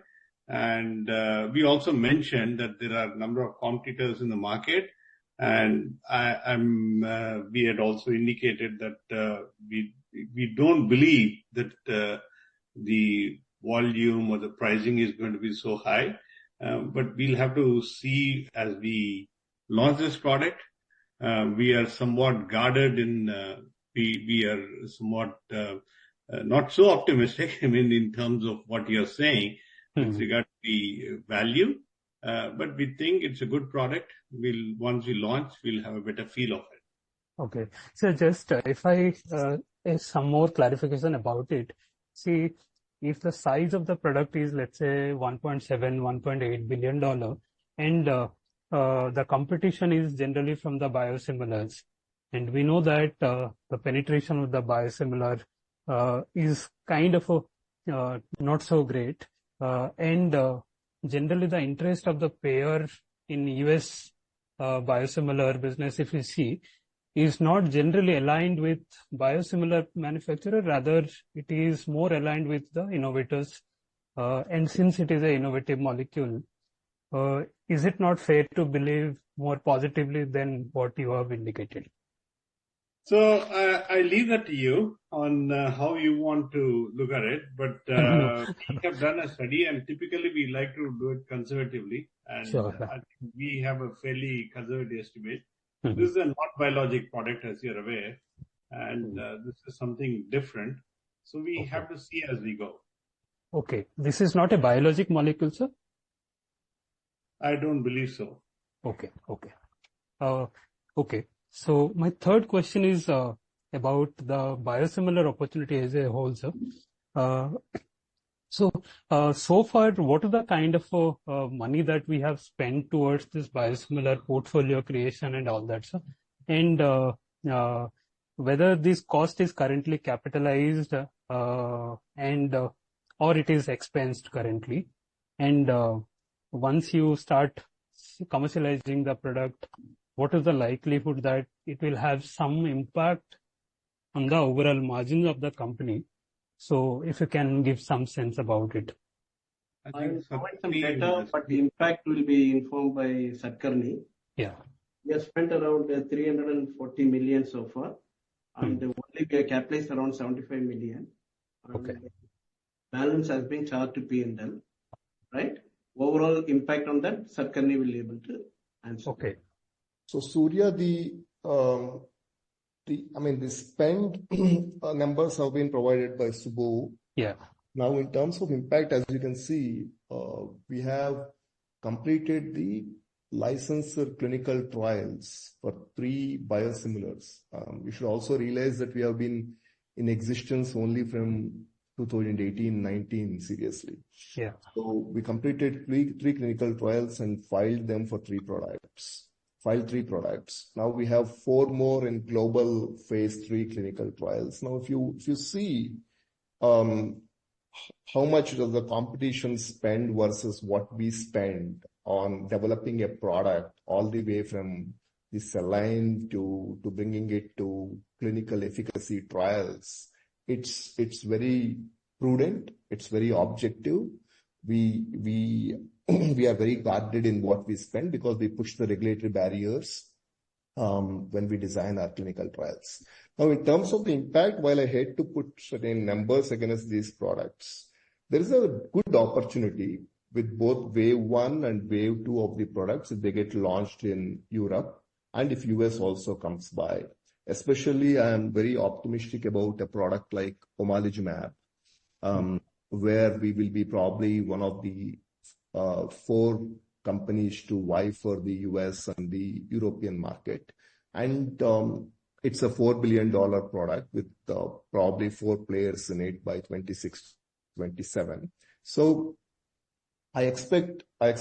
And we also mentioned that there are a number of competitors in the market. And we had also indicated that we don't believe that the volume or the pricing is going to be so high. But we'll have to see as we launch this product. We are somewhat guarded we are somewhat not so optimistic, in terms of what you're saying with regard to the value. But we think it's a good product. Once we launch, we'll have a better feel of it. Okay. So just if I some more clarification about it. See, if the size of the product is, let's say, $1.7, $1.8 billion, and the competition is generally from the biosimilars, and we know that the penetration of the biosimilar is kind of not so great, and generally the interest of the payer in US biosimilar business, if you see, is not generally aligned with biosimilar manufacturer. Rather, it is more aligned with the innovators. And since it is an innovative molecule, is it not fair to believe more positively than what you have indicated? So I leave that to you on how you want to look at it. But we have done a study, and typically we like to do it conservatively. And sure. I think we have a fairly conservative estimate. This is a non-biologic product, as you're aware, and this is something different. So we have to see as we go. Okay. This is not a biologic molecule, sir? I don't believe so. Okay. So my third question is about the biosimilar opportunity as a whole, sir. So far, what is the kind of money that we have spent towards this biosimilar portfolio creation and all that, sir? And whether this cost is currently capitalized and or it is expensed currently. And once you start commercializing the product, what is the likelihood that it will have some impact on the overall margins of the company? So if you can give some sense about it. I will provide some data, but the impact will be informed by Satkarni. Yeah. We have spent around 340 million so far, and only we have capitalized around 75 million. Okay. Balance has been charged to P&L, right? Overall impact on that, Satkarni will be able to answer. Okay. So Surya, the spend numbers have been provided by Subbu. Yeah. Now, in terms of impact, as you can see, we have completed the licensor clinical trials for 3 biosimilars. We should also realize that we have been in existence only from 2018-19, seriously. Yeah. So we completed 3 clinical trials and filed them for 3 products. Filed 3 products. Now we have 4 more in global phase 3 clinical trials. Now, if you see how much does the competition spend versus what we spend on developing a product all the way from the cell line to bringing it to clinical efficacy trials. It's very prudent. It's very objective. We are very guarded in what we spend because we push the regulatory barriers when we design our clinical trials. Now, in terms of the impact, while I hate to put certain numbers against these products, there is a good opportunity with both wave 1 and wave 2 of the products if they get launched in Europe and if US also comes by. Especially, I am very optimistic about a product like omalizumab, where we will be probably one of the 4 companies to vie for the US and the European market. And it's a $4 billion product with probably 4 players in it by 26-27. So I expect a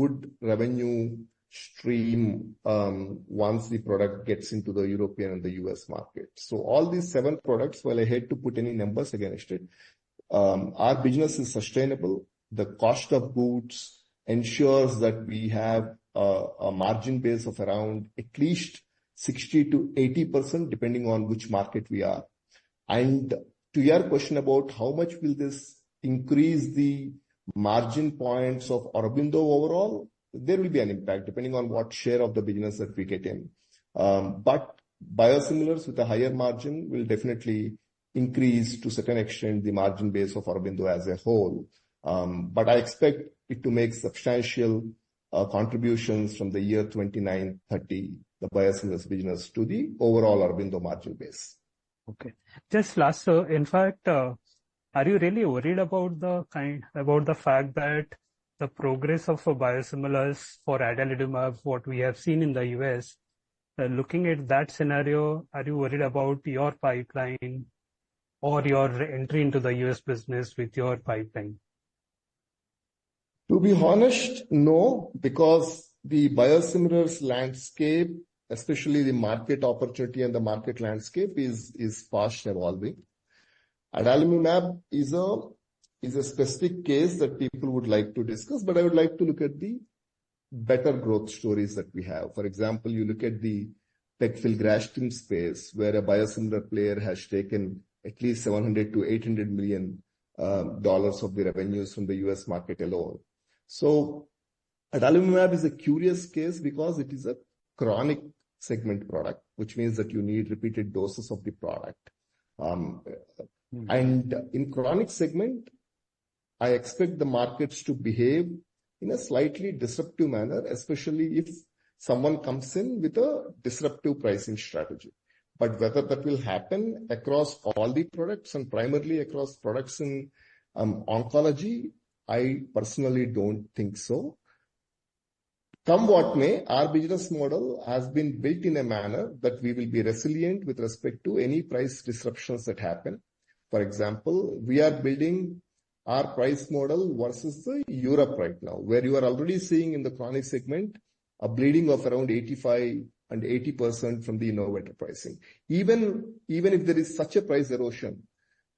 good revenue stream once the product gets into the European and the US market. So all these 7 products, while I hate to put any numbers against it, our business is sustainable. The cost of goods ensures that we have a margin base of around at least 60 to 80%, depending on which market we are. And to your question about how much will this increase the margin points of Aurobindo overall, there will be an impact depending on what share of the business that we get in. But biosimilars with a higher margin will definitely increase to a certain extent the margin base of Aurobindo as a whole. But I expect it to make substantial contributions from the year 29-30, the biosimilars business, to the overall Aurobindo margin base. Okay. Just last, sir, in fact, are you really worried about the fact that the progress of biosimilars for adalimumab, what we have seen in the US, looking at that scenario, are you worried about your pipeline or your entry into the US business with your pipeline? To be honest, no, because the biosimilars landscape, especially the market opportunity and the market landscape, is fast evolving. Adalimumab is a specific case that people would like to discuss, but I would like to look at the better growth stories that we have. For example, you look at the pegfilgrastim space, where a biosimilar player has taken at least $700 to $800 million of the revenues from the US market alone. So adalimumab is a curious case because it is a chronic segment product, which means that you need repeated doses of the product. And in chronic segment, I expect the markets to behave in a slightly disruptive manner, especially if someone comes in with a disruptive pricing strategy. But whether that will happen across all the products and primarily across products in oncology, I personally don't think so. Come what may, our business model has been built in a manner that we will be resilient with respect to any price disruptions that happen. For example, we are building our price model versus the Europe right now, where you are already seeing in the chronic segment a bleeding of around 85 and 80% from the innovator pricing. Even if there is such a price erosion,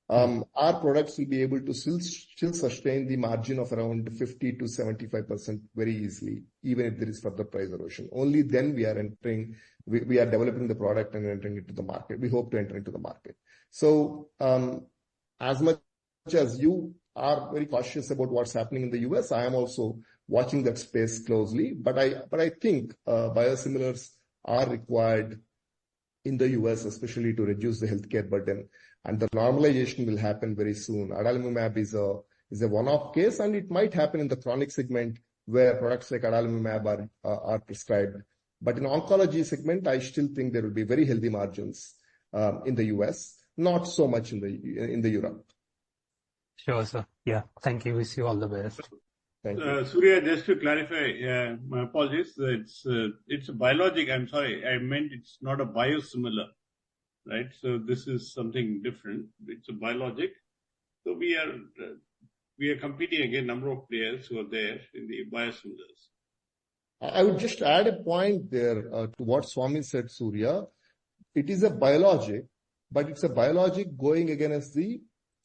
our products will be able to still sustain the margin of around 50 to 75% very easily, even if there is further price erosion. Only then we are developing the product and entering into the market. We hope to enter into the market. So, as much as you are very cautious about what's happening in the US, I am also watching that space closely. But I think biosimilars are required in the US, especially to reduce the healthcare burden, and the normalization will happen very soon. Adalimumab is a one-off case, and it might happen in the chronic segment where products like adalimumab are prescribed. But in oncology segment, I still think there will be very healthy margins in the US, not so much in the Europe. Sure, sir. Yeah. Thank you. Wish you all the best. Thank you. Surya, just to clarify, my apologies. It's a biologic. I'm sorry. I meant it's not a biosimilar, right? So this is something different. It's a biologic. So we are competing against a number of players who are there in the biosimilars. I would just add a point there to what Swami said, Surya. It is a biologic, but it's a biologic going against the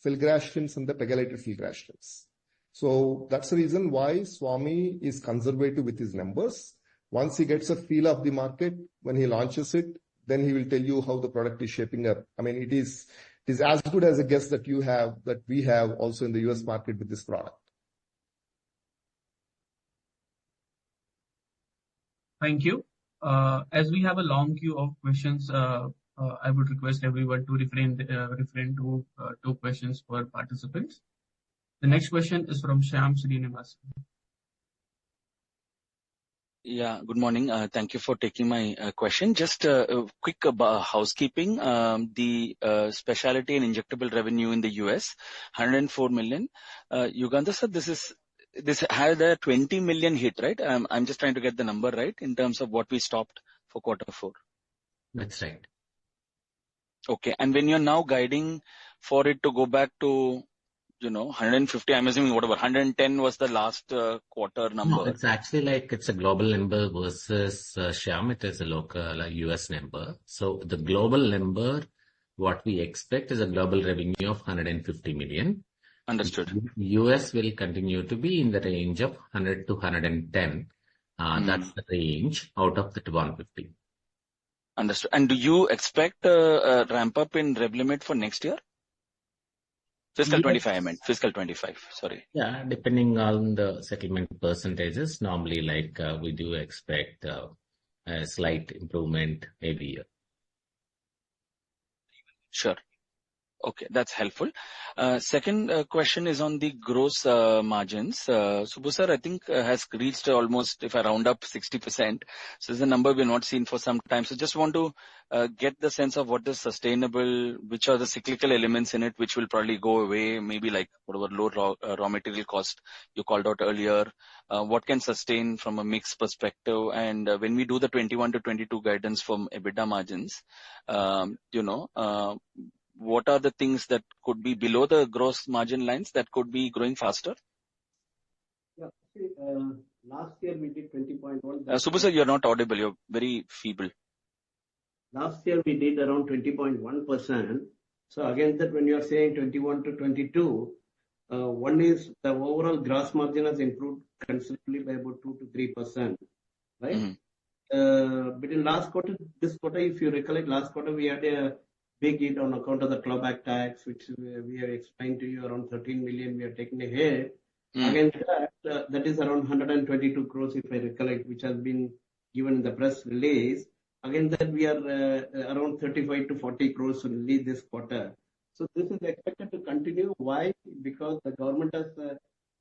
filgrastims and the pegylated filgrastims. So that's the reason why Swami is conservative with his numbers. Once he gets a feel of the market, when he launches it, then he will tell you how the product is shaping up. I mean, it is as good as a guess that you have, that we have also in the US market with this product. Thank you. As we have a long queue of questions, I would request everyone to refrain to 2 questions per participants. The next question is from Shyam Srinivasan. Yeah, good morning. Thank you for taking my question. Just a quick housekeeping. The specialty and injectable revenue in the US, 104 million. Yugandhar sir, this had a 20 million hit, right? I'm just trying to get the number right in terms of what we stopped for Q4. That's right. Okay. And when you're now guiding for it to go back to, 150, I'm assuming whatever, 110 was the last quarter number. No, it's actually like it's a global number versus Shyam, it is a local US number. So the global number, what we expect is a global revenue of 150 million. Understood. US will continue to be in the range of 100 to 110. That's the range out of the 150. Understood. And do you expect a ramp up in Revlimid for next year? Fiscal 25, I meant. Fiscal 25, sorry. Yeah, depending on the settlement percentages, normally we do expect a slight improvement every year. Sure. Okay, that's helpful. Second question is on the gross margins. Subbu sir, I think has reached almost, if I round up, 60%. So this is a number we've not seen for some time. So just want to get the sense of what is sustainable, which are the cyclical elements in it, which will probably go away, maybe like whatever low raw material cost you called out earlier. What can sustain from a mix perspective? And when we do the 21 to 22 guidance from EBITDA margins, what are the things that could be below the gross margin lines that could be growing faster? Yeah. See, last year we did 20.1. Subbu sir, you're not audible. You're very feeble. Last year we did around 20.1%. So against that, when you are saying 21 to 22, one is the overall gross margin has improved considerably by about 2 to 3%, right? Mm-hmm. But in last quarter, this quarter, if you recollect, last quarter we had a big hit on account of the clawback tax, which we have explained to you, around 13 million we are taking a hit. Against that, that is around 122 crores, if I recollect, which has been given in the press release. Against that, we are around 35 to 40 crores only this quarter. So this is expected to continue. Why? Because the government has,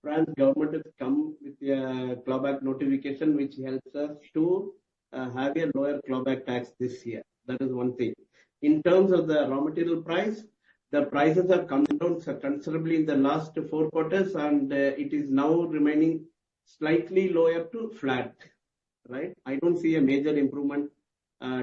France government has come with a clawback notification, which helps us to have a lower clawback tax this year. That is one thing. In terms of the raw material price, the prices have come down considerably in the last 4 quarters, and it is now remaining slightly lower to flat, right? I don't see a major improvement,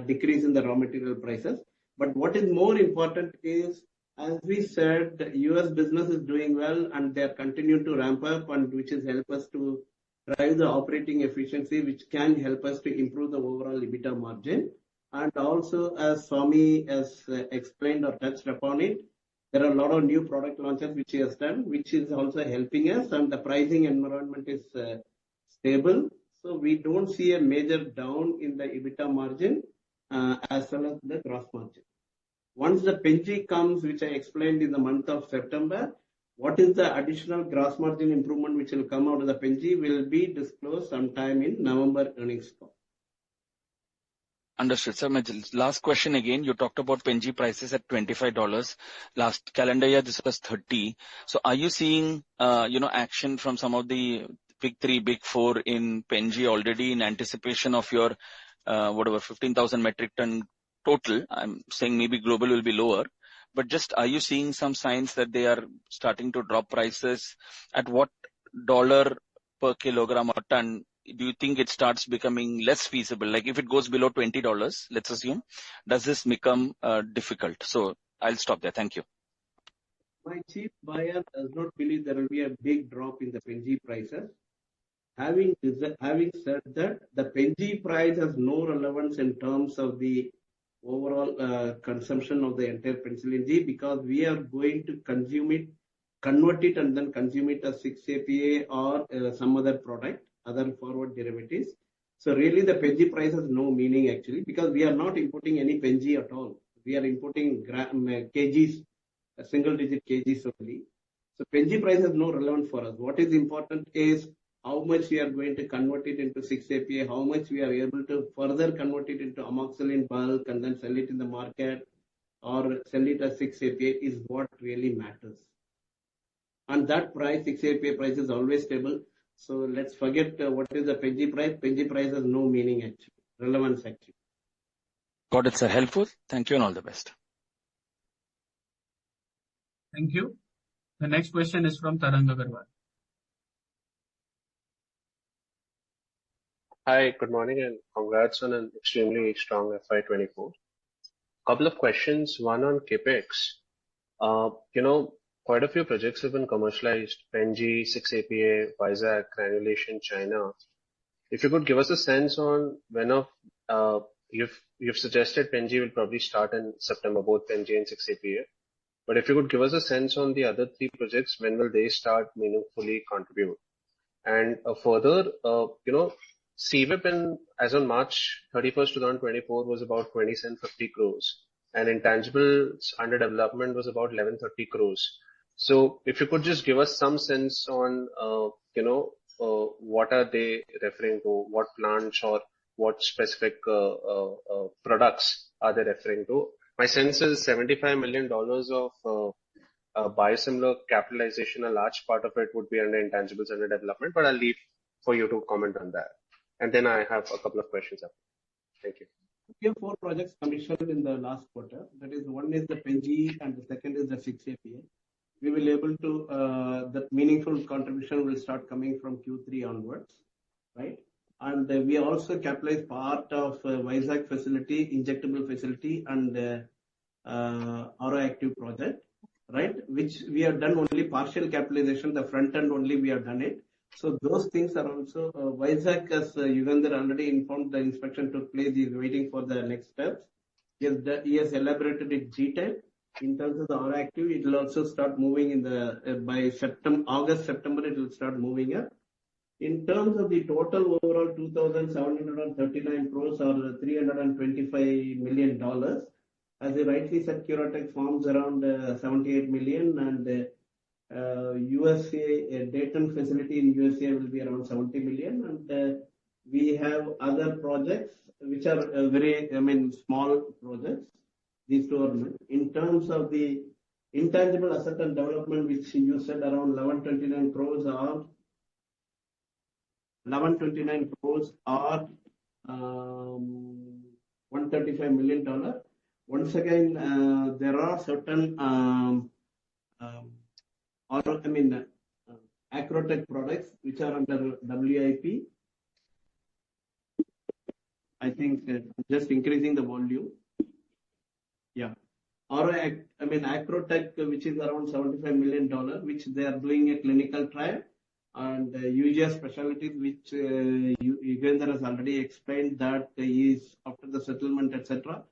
decrease in the raw material prices. But what is more important is, as we said, the US business is doing well and they are continuing to ramp up, and which has helped us to drive the operating efficiency, which can help us to improve the overall EBITDA margin. And also, as Swami has explained or touched upon it, there are a lot of new product launches which he has done, which is also helping us, and the pricing environment is stable. So we don't see a major down in the EBITDA margin as well as the gross margin. Once the Pen-G comes, which I explained in the month of September, what is the additional gross margin improvement which will come out of the Pen-G will be disclosed sometime in November earnings call. Understood. So my last question again, you talked about Pen-G prices at $25. Last calendar year, this was 30. So are you seeing, action from some of the big 3, big 4 in Pen-G already in anticipation of your, 15,000 metric ton total? I'm saying maybe global will be lower, but just are you seeing some signs that they are starting to drop prices? At what dollar per kilogram or ton do you think it starts becoming less feasible? Like if it goes below $20, let's assume, does this become difficult? So I'll stop there. Thank you. My chief buyer does not believe there will be a big drop in the Pen-G prices. Having said that, the Pen-G price has no relevance in terms of the overall consumption of the entire penicillin G, because we are going to consume it convert it and then consume it as 6-APA or some other product, other forward derivatives. So really the PENG price has no meaning actually, because we are not importing any PENG at all. We are importing kgs, single digit kgs only. So PENG price has no relevance for us. What is important is how much we are going to convert it into 6-APA, how much we are able to further convert it into amoxicillin bulk and then sell it in the market or sell it as 6-APA is what really matters. And that price, 6-APA price is always stable. So let's forget what is the PENG price. PENG price has no meaning actually, relevance actually. Got it, sir. Helpful. Thank you and all the best. Thank you. The next question is from Tarang Agarwal. Hi, good morning and congrats on an extremely strong FY24. Couple of questions, one on CAPEX. Quite a few projects have been commercialized, PENG, 6-APA, Vizag, granulation, China. If you could give us a sense on when you've suggested PENG will probably start in September, both PENG and 6-APA. But if you could give us a sense on the other three projects, when will they start meaningfully contribute? And further, CWIP as on March 31st, 2024 was about 20,50 crores and intangibles under development was about 1130 crores. So if you could just give us some sense on, what are they referring to, what plants or what specific products are they referring to? My sense is $75 million of biosimilar capitalization, a large part of it would be under intangibles under development, but I'll leave for you to comment on that. And then I have a couple of questions after. Thank you. We have 4 projects commissioned in the last quarter. That is, one is the PENG and the second is the 6-APA. We will able to, that meaningful contribution will start coming from Q3 onwards, right? And we also capitalize part of Vizag facility, injectable facility and Auroactive project, right? Which we have done only partial capitalization, the front end only we have done it. So those things are also, Vizag, as Yugandhar already informed, the inspection took place, he is waiting for the next steps. He has elaborated in detail. In terms of the Auroactive, it will also start moving in the, by August, September, it will start moving up. In terms of the total overall 2,739 crores or $325 million, as you rightly said, Curotech forms around 78 million and USA, Dayton facility in USA will be around 70 million and we have other projects which are very, small projects. These 2 are in terms of the intangible asset and development, which you said around 1129 crores or 1129 crores or $135 million. Once again, there are certain Acrotech products which are under WIP. I think just increasing the volume. Yeah. Or Acrotech, which is around $75 million, which they are doing a clinical trial, and UGS specialties, which Yugandhar has already explained that is after the settlement, etc.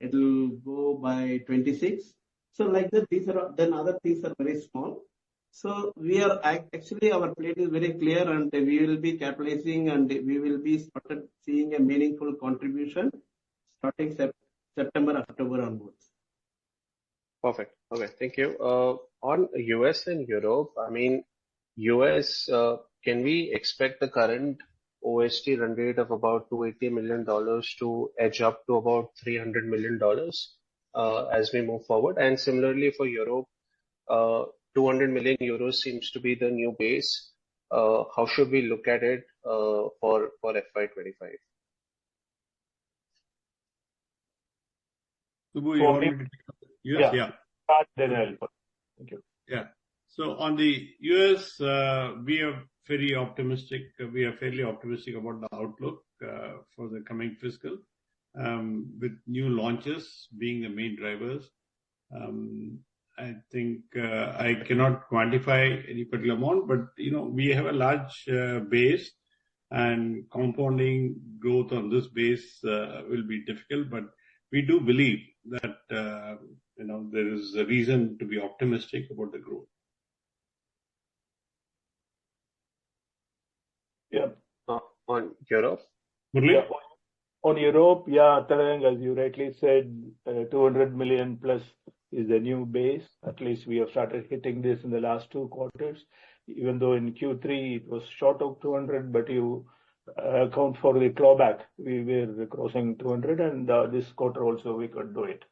It will go by 26. So like that, these are then other things are very small. So we are actually our plate is very clear, and we will be capitalizing, and we will be started seeing a meaningful contribution starting September, October onwards. Perfect. Okay, thank you. On US and Europe, US, can we expect the current OST run rate of about $280 million to edge up to about $300 million as we move forward? And similarly for Europe, 200 million euros seems to be the new base. How should we look at it for FY25? Subbu, you want me to take up the US? Yeah. Then I'll. Thank you. Yeah. So on the US, we are fairly optimistic about the outlook for the coming fiscal, with new launches being the main drivers. I think I cannot quantify any particular amount, but we have a large base, and compounding growth on this base will be difficult. But we do believe that there is a reason to be optimistic about the growth. Yeah. On Europe? Murli? Yeah. On Europe, Tarang, as you rightly said, 200 million plus is the new base. At least we have started hitting this in the last 2 quarters, even though in Q3 it was short of 200, but you account for the clawback, we were crossing 200, and this quarter also we could do it.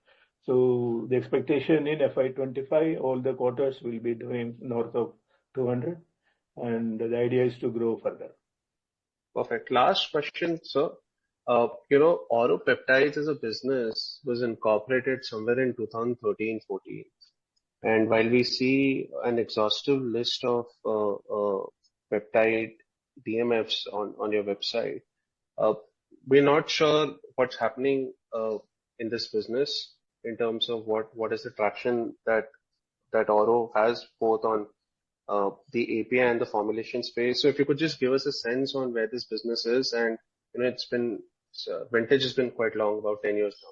So the expectation in FY25, all the quarters will be doing north of 200, and the idea is to grow further. Perfect. Last question, sir. Auro Peptides as a business was incorporated somewhere in 2013-14. And while we see an exhaustive list of peptide DMFs on your website, we're not sure what's happening in this business in terms of what is the traction that Auro has both on the API and the formulation space. So if you could just give us a sense on where this business is, and vintage has been quite long, about 10 years now.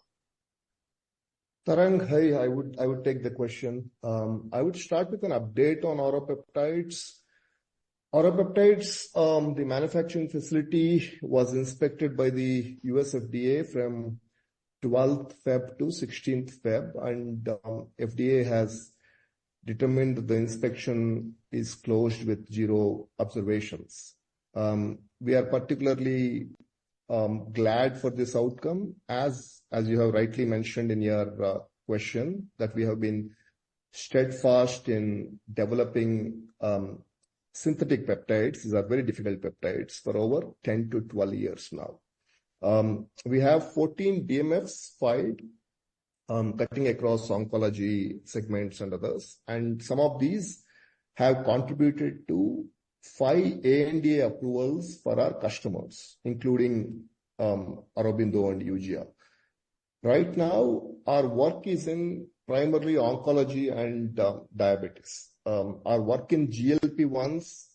Tarang, hi, I would take the question. I would start with an update on Auropeptides. Auropeptides, the manufacturing facility was inspected by the US FDA from 12th Feb to 16th Feb, and FDA has determined that the inspection is closed with 0 observations. We are particularly glad for this outcome, as you have rightly mentioned in your question, that we have been steadfast in developing synthetic peptides. These are very difficult peptides for over 10 to 12 years now. We have 14 DMFs filed, cutting across oncology segments and others, and some of these have contributed to 5 ANDA approvals for our customers, including Aurobindo and Eugia. Right now, our work is in primarily oncology and diabetes. Our work in GLP-1s,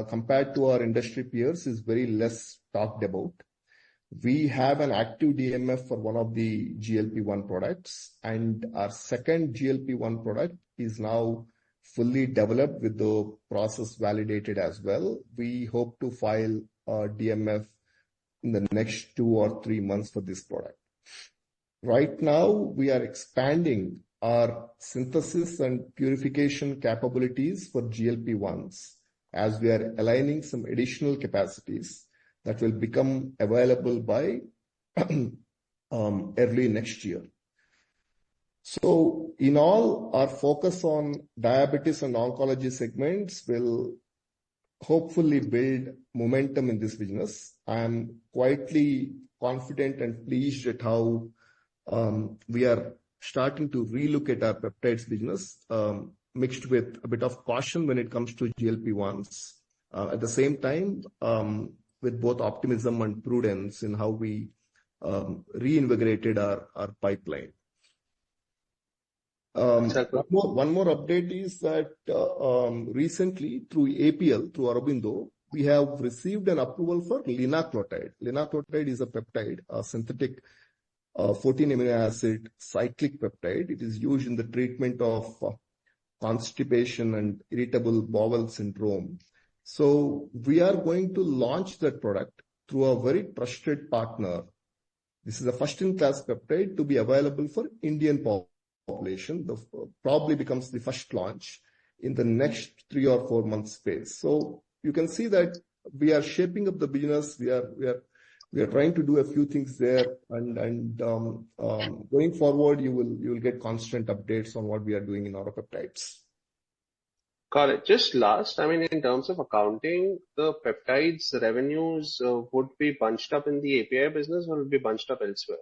compared to our industry peers, is very less talked about. We have an active DMF for one of the GLP-1 products, and our second GLP-1 product is now fully developed with the process validated as well. We hope to file a DMF in the next 2 or 3 months for this product. Right now, we are expanding our synthesis and purification capabilities for GLP-1s, as we are aligning some additional capacities that will become available by early next year. So in all, our focus on diabetes and oncology segments will hopefully build momentum in this business. I am quietly confident and pleased at how we are starting to relook at our peptides business, mixed with a bit of caution when it comes to GLP-1s. At the same time, with both optimism and prudence in how we reinvigorated our pipeline. One more update is that recently through APL, through Aurobindo, we have received an approval for linaclotide. Linaclotide is a peptide, a synthetic 14 amino acid cyclic peptide. It is used in the treatment of constipation and irritable bowel syndrome. So we are going to launch that product through a very trusted partner. This is a first-in-class peptide to be available for Indian population. Probably becomes the first launch in the next 3 or 4 months space. So you can see that we are shaping up the business. We are trying to do a few things there, and going forward, you will get constant updates on what we are doing in our peptides. Got it. Just last, in terms of accounting, the peptides revenues would be bunched up in the API business or would be bunched up elsewhere?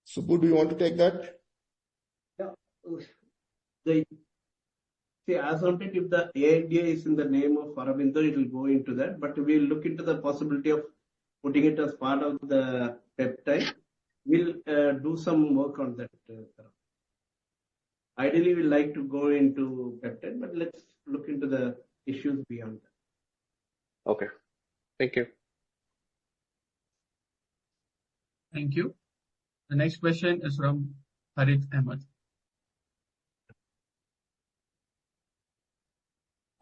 Subbu, do you want to take that? Yeah. As on it, if the ANDA is in the name of Aurobindo, it will go into that. But we'll look into the possibility of putting it as part of the peptide. We'll do some work on that. Ideally, we like to go into peptide, but let's look into the issues beyond that. Okay. Thank you. Thank you. The next question is from Harith Ahmed.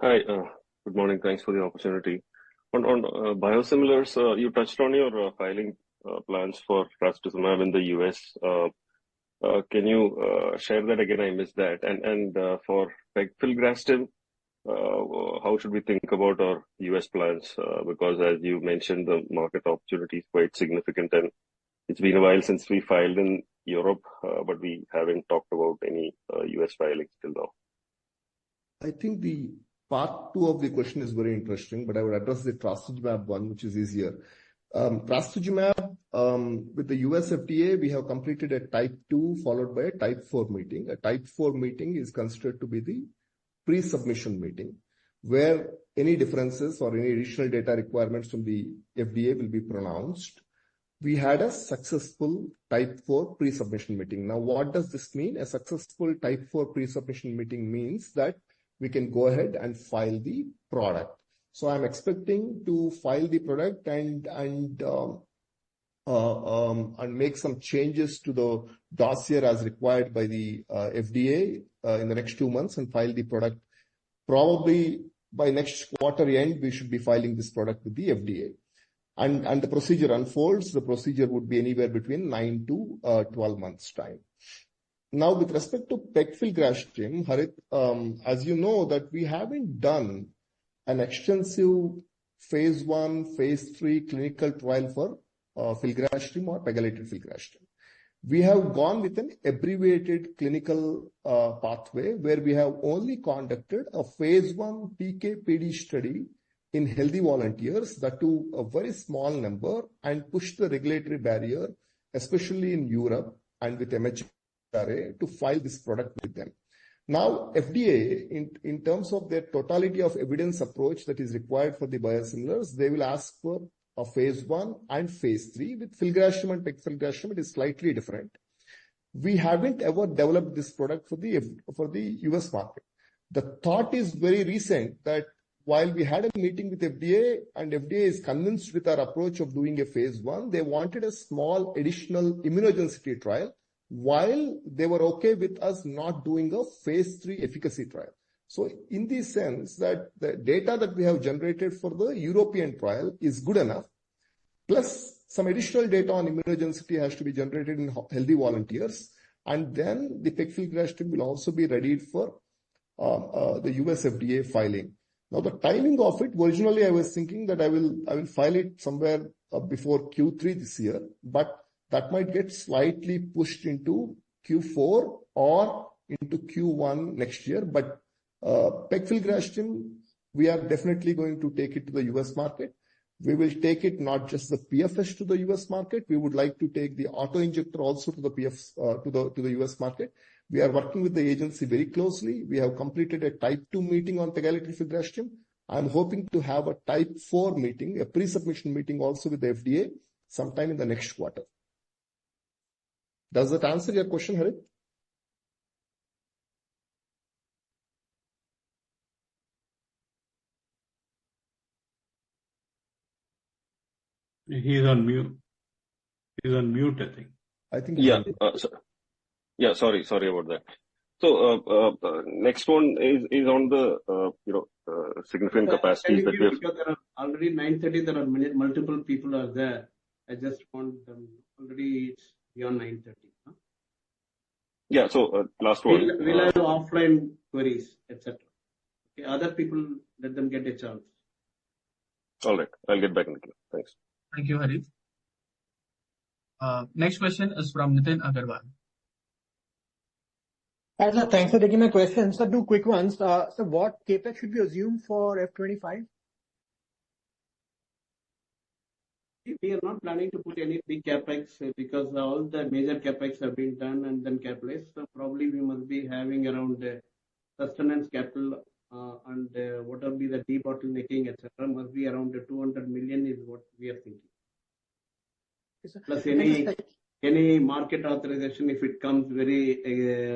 Hi, good morning. Thanks for the opportunity. On biosimilars, you touched on your filing plans for trastuzumab in the US. Can you share that again? I missed that. And for pegfilgrastim, how should we think about our US plans? Because as you mentioned, the market opportunity is quite significant, and it's been a while since we filed in Europe, but we haven't talked about any US filings till now. I think the part 2 of the question is very interesting, but I would address the trastuzumab one, which is easier. Trastuzumab, with the US FDA, we have completed a type 2 followed by a type 4 meeting. A type 4 meeting is considered to be the pre-submission meeting, where any differences or any additional data requirements from the FDA will be pronounced. We had a successful type 4 pre-submission meeting. Now, what does this mean? A successful type 4 pre-submission meeting means that we can go ahead and file the product. So I'm expecting to file the product and make some changes to the dossier as required by the FDA in the next 2 months and file the product. Probably by next quarter end, we should be filing this product with the FDA. And the procedure unfolds. The procedure would be anywhere between 9 to 12 months time. Now, with respect to pegfilgrastim, Harit, as you know, that we haven't done an extensive phase 1, phase 3 clinical trial for filgrastim or pegylated filgrastim. We have gone with an abbreviated clinical pathway where we have only conducted a phase 1 PK/PD study in healthy volunteers, that to a very small number, and push the regulatory barrier, especially in Europe and with MHRA, to file this product with them. Now, FDA, in terms of their totality of evidence approach that is required for the biosimilars, they will ask for a phase 1 and phase 3. With filgrastim and pegfilgrastim, it is slightly different. We haven't ever developed this product for the US market. The thought is very recent that while we had a meeting with FDA and FDA is convinced with our approach of doing a phase 1, they wanted a small additional immunogenicity trial, while they were okay with us not doing a phase 3 efficacy trial. So in the sense that the data that we have generated for the European trial is good enough, plus some additional data on immunogenicity has to be generated in healthy volunteers, and then the pegfilgrastim will also be readied for the US FDA filing. Now, the timing of it, originally I was thinking that I will file it somewhere before Q3 this year, but that might get slightly pushed into Q4 or into Q1 next year. But pegfilgrastim, we are definitely going to take it to the US market. We will take it not just the PFS to the US market. We would like to take the auto-injector also to the to the US market. We are working with the agency very closely. We have completed a type 2 meeting on pegylated filgrastim. I'm hoping to have a type 4 meeting, a pre-submission meeting also with the FDA sometime in the next quarter. Does that answer your question, Harit? He's on mute. He's on mute, I think. I think. Yeah. Sorry about that. So next one is on the significant capacities that we have. Because there are already 9:30. There are multiple people are there. I just want them already. It's beyond 9:30. Huh? Yeah. So last one. We'll have offline queries, etc. Okay, other people, let them get a chance. All right. I'll get back in the queue. Thanks. Thank you, Harit. Next question is from Nitin Agarwal. Hi, sir. Thanks for taking my question. So 2 quick ones. So what capex should we assume for F25? We are not planning to put any big capex because all the major capex have been done and then capitalized. So probably we must be having around sustenance capital and what will be the debottlenecking, etc. Must be around 200 million is what we are thinking. Yes, plus any market authorization, if it comes very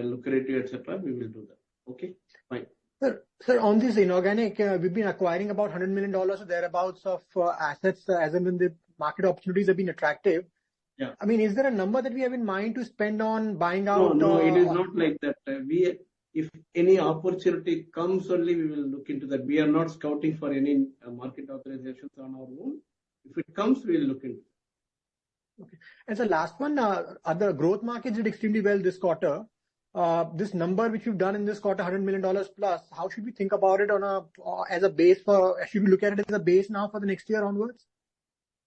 lucrative, etc., we will do that. Okay, fine. Sir, on this inorganic, we've been acquiring about $100 million or thereabouts of assets as and when the market opportunities have been attractive. Yeah. I mean, is there a number that we have in mind to spend on buying out? No, it is not like that. If any opportunity comes only, we will look into that. We are not scouting for any market authorizations on our own. If it comes, we will look into it. Okay. And the last one, other growth markets did extremely well this quarter. This number which you've done in this quarter, $100 million plus, how should we think about it as a base should we look at it as a base now for the next year onwards?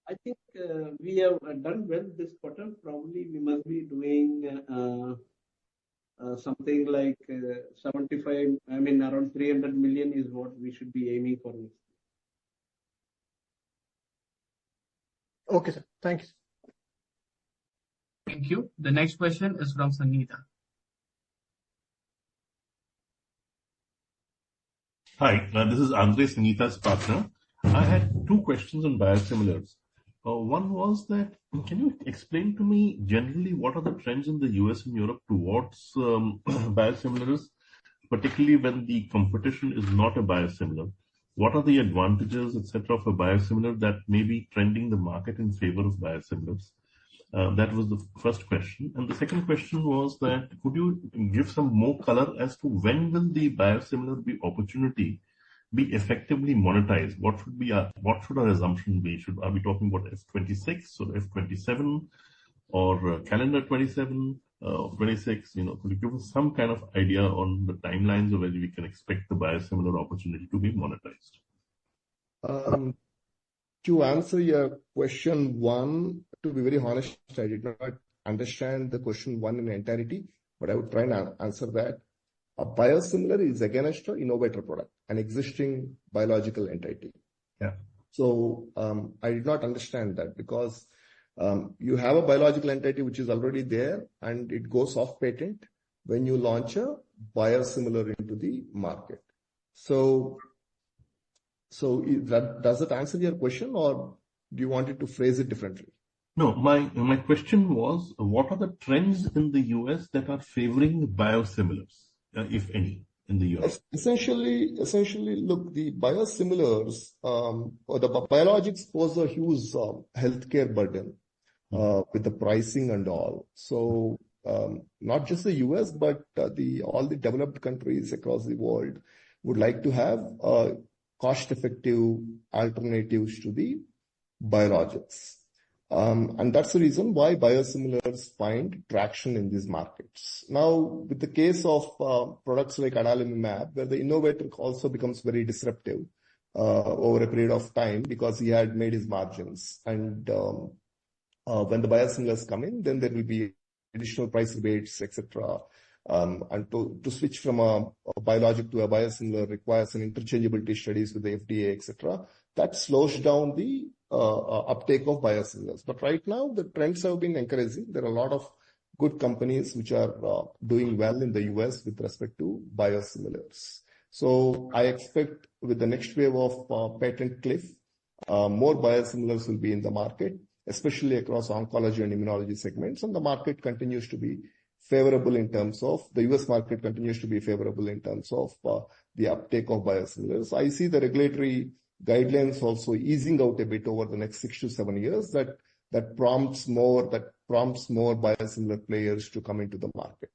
I think we have done well this quarter. Probably we must be doing something like 75, around 300 million is what we should be aiming for next year. Okay, sir. Thank you. Thank you. The next question is from Sangeeta. Hi, this is Andre, Sangeeta's partner. I had two questions on biosimilars. One was that, can you explain to me generally what are the trends in the US and Europe towards biosimilars, particularly when the competition is not a biosimilar? What are the advantages, etc., of a biosimilar that may be trending the market in favor of biosimilars? That was the first question. And the second question was that, could you give some more color as to when will the biosimilar opportunity be effectively monetized? What should our assumption be? Are we talking about F26 or F27 or calendar 27, 26? Could you give us some kind of idea on the timelines of when we can expect the biosimilar opportunity to be monetized? To answer your question one, to be very honest, I did not understand the question one in entirety, but I would try and answer that. A biosimilar is against an innovator product, an existing biological entity. Yeah. So I did not understand that because you have a biological entity which is already there and it goes off patent when you launch a biosimilar into the market. So does it answer your question, or do you want it to phrase it differently? No, my question was, what are the trends in the US that are favoring biosimilars, if any, in the US? Essentially, look, the biosimilars or the biologics pose a huge healthcare burden with the pricing and all. So not just the US, but all the developed countries across the world would like to have cost-effective alternatives to the biologics. And that's the reason why biosimilars find traction in these markets. Now, with the case of products like adalimumab, where the innovator also becomes very disruptive over a period of time because he had made his margins. And when the biosimilars come in, then there will be additional price rebates, etc. And to switch from a biologic to a biosimilar requires some interchangeability studies with the FDA, etc. That slows down the uptake of biosimilars. But right now, the trends have been encouraging. There are a lot of good companies which are doing well in the US with respect to biosimilars. So I expect with the next wave of patent cliff, more biosimilars will be in the market, especially across oncology and immunology segments. And the market continues to be favorable in terms of, the US market continues to be favorable in terms of the uptake of biosimilars. I see the regulatory guidelines also easing out a bit over the next 6 to 7 years that prompts more biosimilar players to come into the market.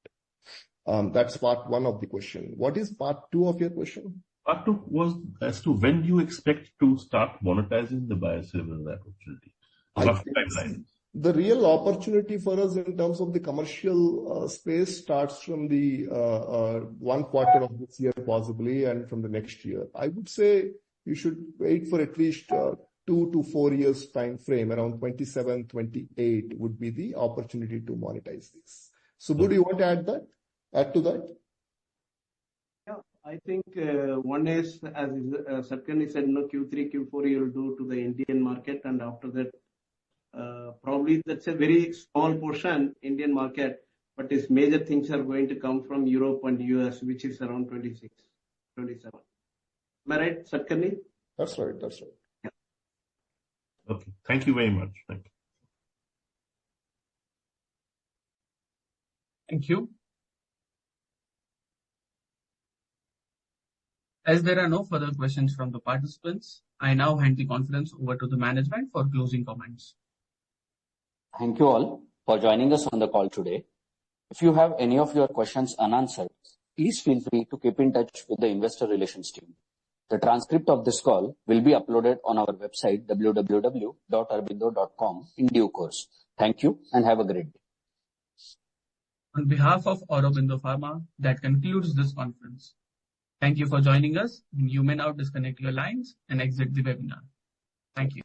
That's part one of the question. What is part two of your question? Part two was as to when do you expect to start monetizing the biosimilar opportunity? Rough timelines. The real opportunity for us in terms of the commercial space starts from the 1 quarter of this year possibly and from the next year. I would say you should wait for at least 2 to 4 years time frame, around 27, 28 would be the opportunity to monetize this. Subbu, do you want to add to that? Yeah, I think one is, as Satkani said, Q3, Q4 you'll do to the Indian market, and after that, probably that's a very small portion Indian market, but its major things are going to come from Europe and US, which is around 26, 27. Am I right, Satkani? That's right. Yeah. Okay. Thank you very much. Thank you. Thank you. As there are no further questions from the participants, I now hand the conference over to the management for closing comments. Thank you all for joining us on the call today. If you have any of your questions unanswered, please feel free to keep in touch with the investor relations team. The transcript of this call will be uploaded on our website www.aurobindo.com in due course. Thank you and have a great day. On behalf of Aurobindo Pharma, that concludes this conference. Thank you for joining us. You may now disconnect your lines and exit the webinar. Thank you.